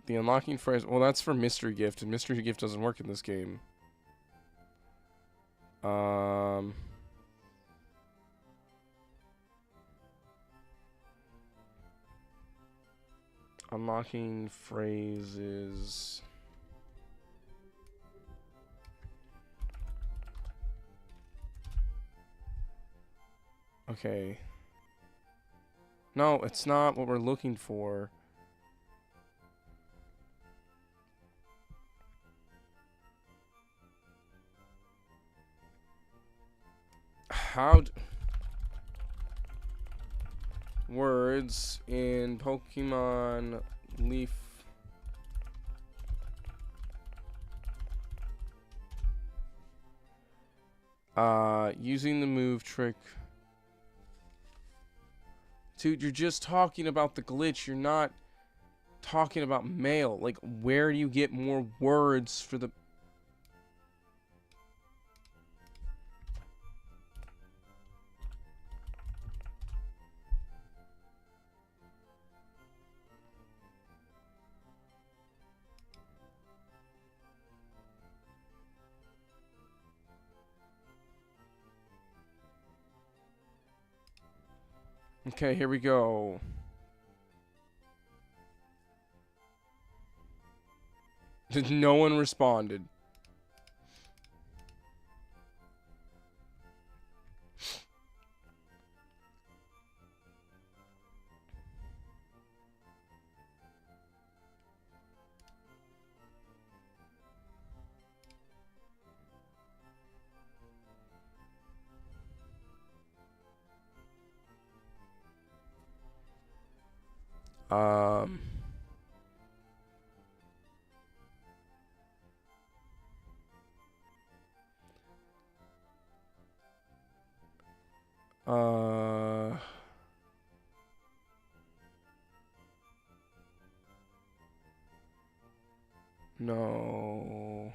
The unlocking phrase. Well, that's for mystery gift, and mystery gift doesn't work in this game. Um. Unlocking phrases. Okay. No, it's not what we're looking for. How words in Pokemon Leaf. Using the move trick. Dude, you're just talking about the glitch. You're not talking about mail. Like, where do you get more words for the... Okay, here we go. No one responded. Um... Uh... No.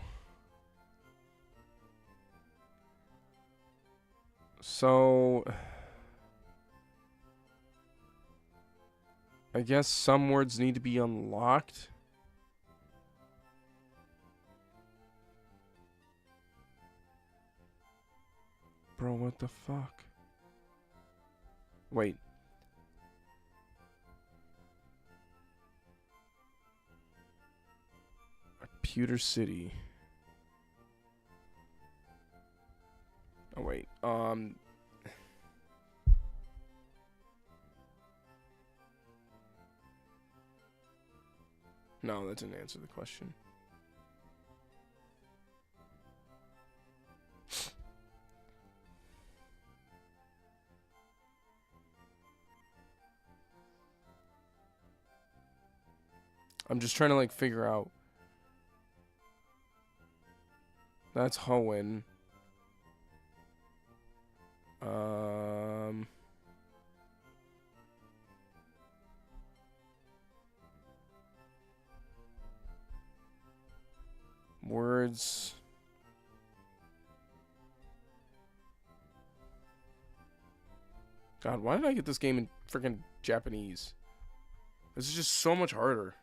So... I guess some words need to be unlocked. Bro, what the fuck? Wait. Pewter City. Oh, wait. No, that didn't answer the question. I'm just trying to, like, figure out. That's Hoenn. Words. God, why did I get this game in freaking Japanese? This is just so much harder.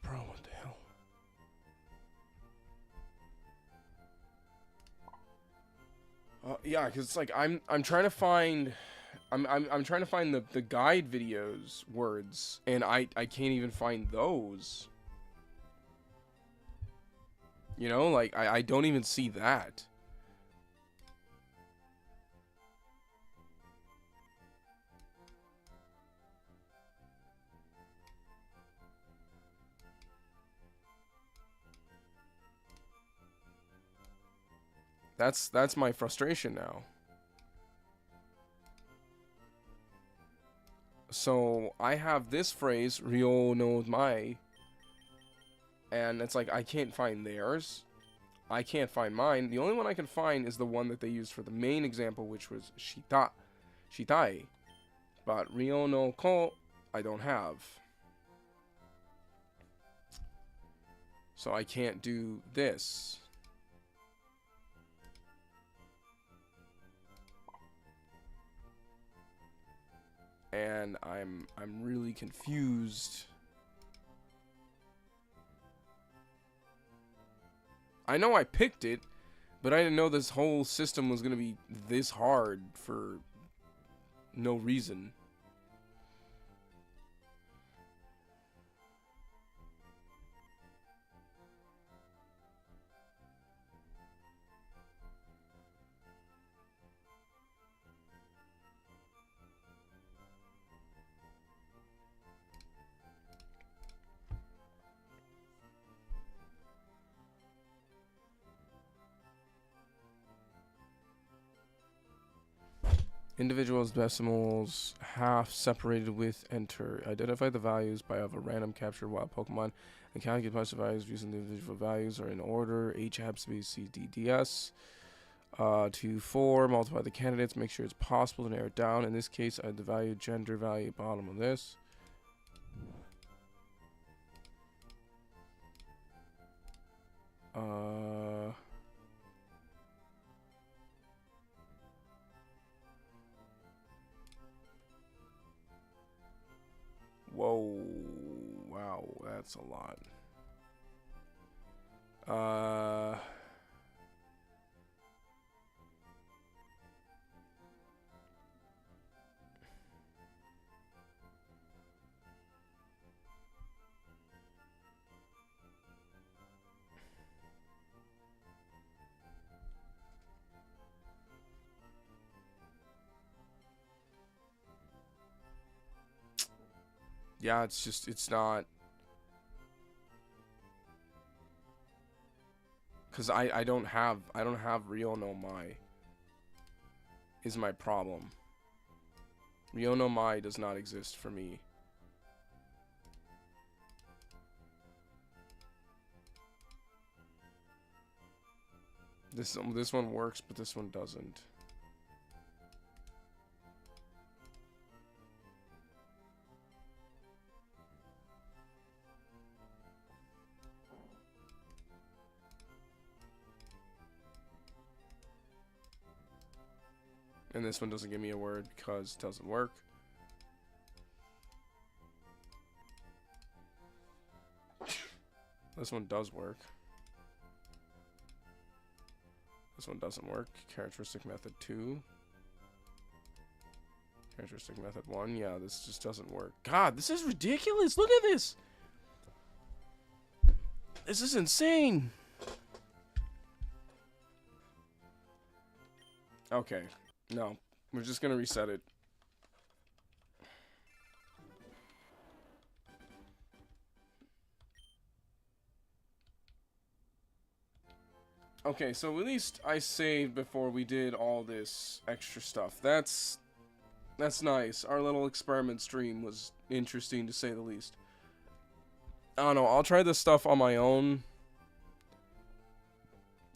Bro, what the hell? Yeah, because it's like I'm trying to find I'm trying to find the guide videos words, and I can't even find those. You know, like I don't even see that. That's my frustration now. So I have this phrase, Ryo no Mai, and it's like I can't find theirs. I can't find mine. The only one I can find is the one that they used for the main example, which was Shitai. But Ryo no Ko, I don't have. So I can't do this. And I'm really confused. I know I picked it, but I didn't know this whole system was gonna be this hard for no reason. Individuals, decimals, half separated with enter. Identify the values by of a random captured wild Pokemon and calculate positive values using the individual values are in order. H, Abs, B, C, D, D, S. 2, 4. Multiply the candidates. Make sure it's possible to narrow it down. In this case, I had the value, gender value, bottom of this. Whoa. Wow, that's a lot. Yeah, it's just, it's not. Because I don't have Ryo no Mai. Is my problem. Ryo no Mai does not exist for me. This one works, but this one doesn't. And this one doesn't give me a word because it doesn't work. This one does work. This one doesn't work. Characteristic method 2. Characteristic method 1. Yeah, this just doesn't work. God, this is ridiculous. Look at this. This is insane. Okay. No. We're just going to reset it. Okay, so at least I saved before we did all this extra stuff. That's nice. Our little experiment stream was interesting to say the least. I don't know. I'll try this stuff on my own.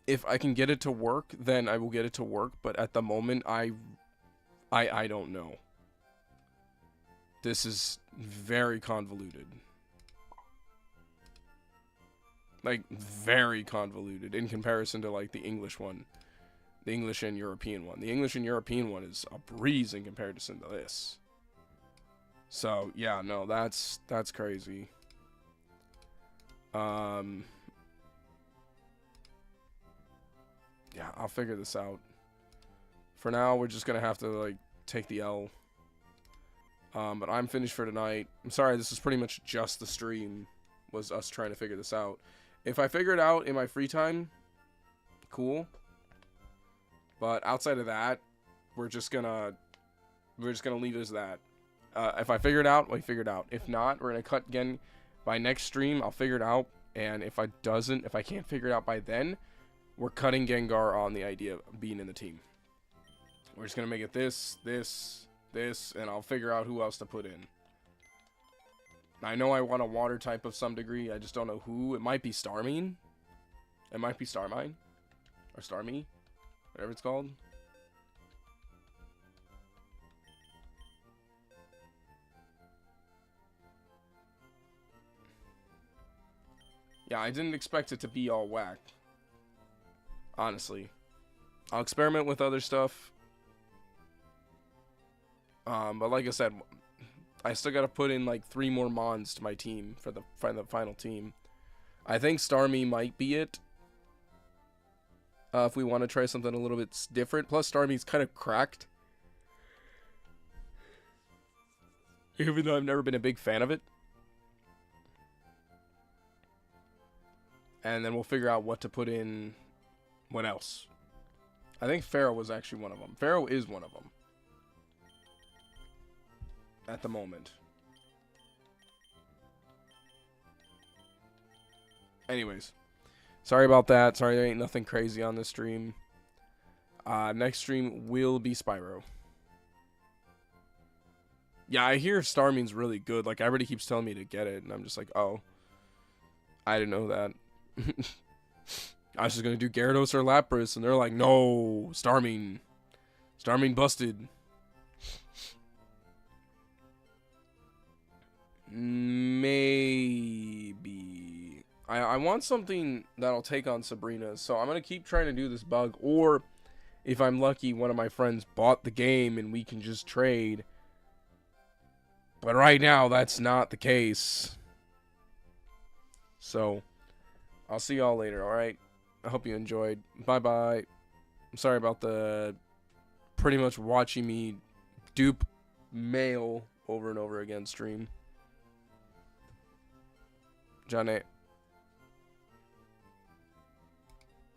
If I can get it to work, then I will get it to work. But at the moment, I don't know. This is very convoluted. Like, very convoluted in comparison to, like, the English one. The English and European one. The English and European one is a breeze in comparison to this. So, yeah, no, that's crazy. Yeah, I'll figure this out. For now, we're just gonna have to like take the L. But I'm finished for tonight. I'm sorry, this is pretty much just the stream. Was us trying to figure this out. If I figure it out in my free time, cool. But outside of that, we're just gonna leave it as that. If I figure it out, we figure it out. If not, we're gonna cut again. By next stream, I'll figure it out. And if I can't figure it out by then, we're cutting Gengar on the idea of being in the team. We're just gonna make it this, and I'll figure out who else to put in. I know I want a water type of some degree. I just don't know who. It might be Starmine. It might be Starmine. Or Starmie. Whatever it's called. Yeah, I didn't expect it to be all whack. Honestly. I'll experiment with other stuff. But like I said, I still gotta put in like 3 more Mons to my team for the final team. I think Starmie might be it. If we want to try something a little bit different. Plus, Starmie's kind of cracked. Even though I've never been a big fan of it. And then we'll figure out what to put in. What else? I think Pharaoh was actually one of them. Pharaoh is one of them. At the moment. Anyways. Sorry about that. Sorry there ain't nothing crazy on this stream. Next stream will be Spyro. Yeah, I hear Starmine's really good. Like, everybody keeps telling me to get it. And I'm just like, oh. I didn't know that. I was just going to do Gyarados or Lapras. And they're like, no. Starmine. Starmine busted. Maybe. I want something that'll take on Sabrina, so I'm going to keep trying to do this bug, or if I'm lucky, one of my friends bought the game and we can just trade. But right now, that's not the case. So, I'll see y'all later, alright? I hope you enjoyed. Bye-bye. I'm sorry about the pretty much watching me dupe mail over and over again stream. Johnny.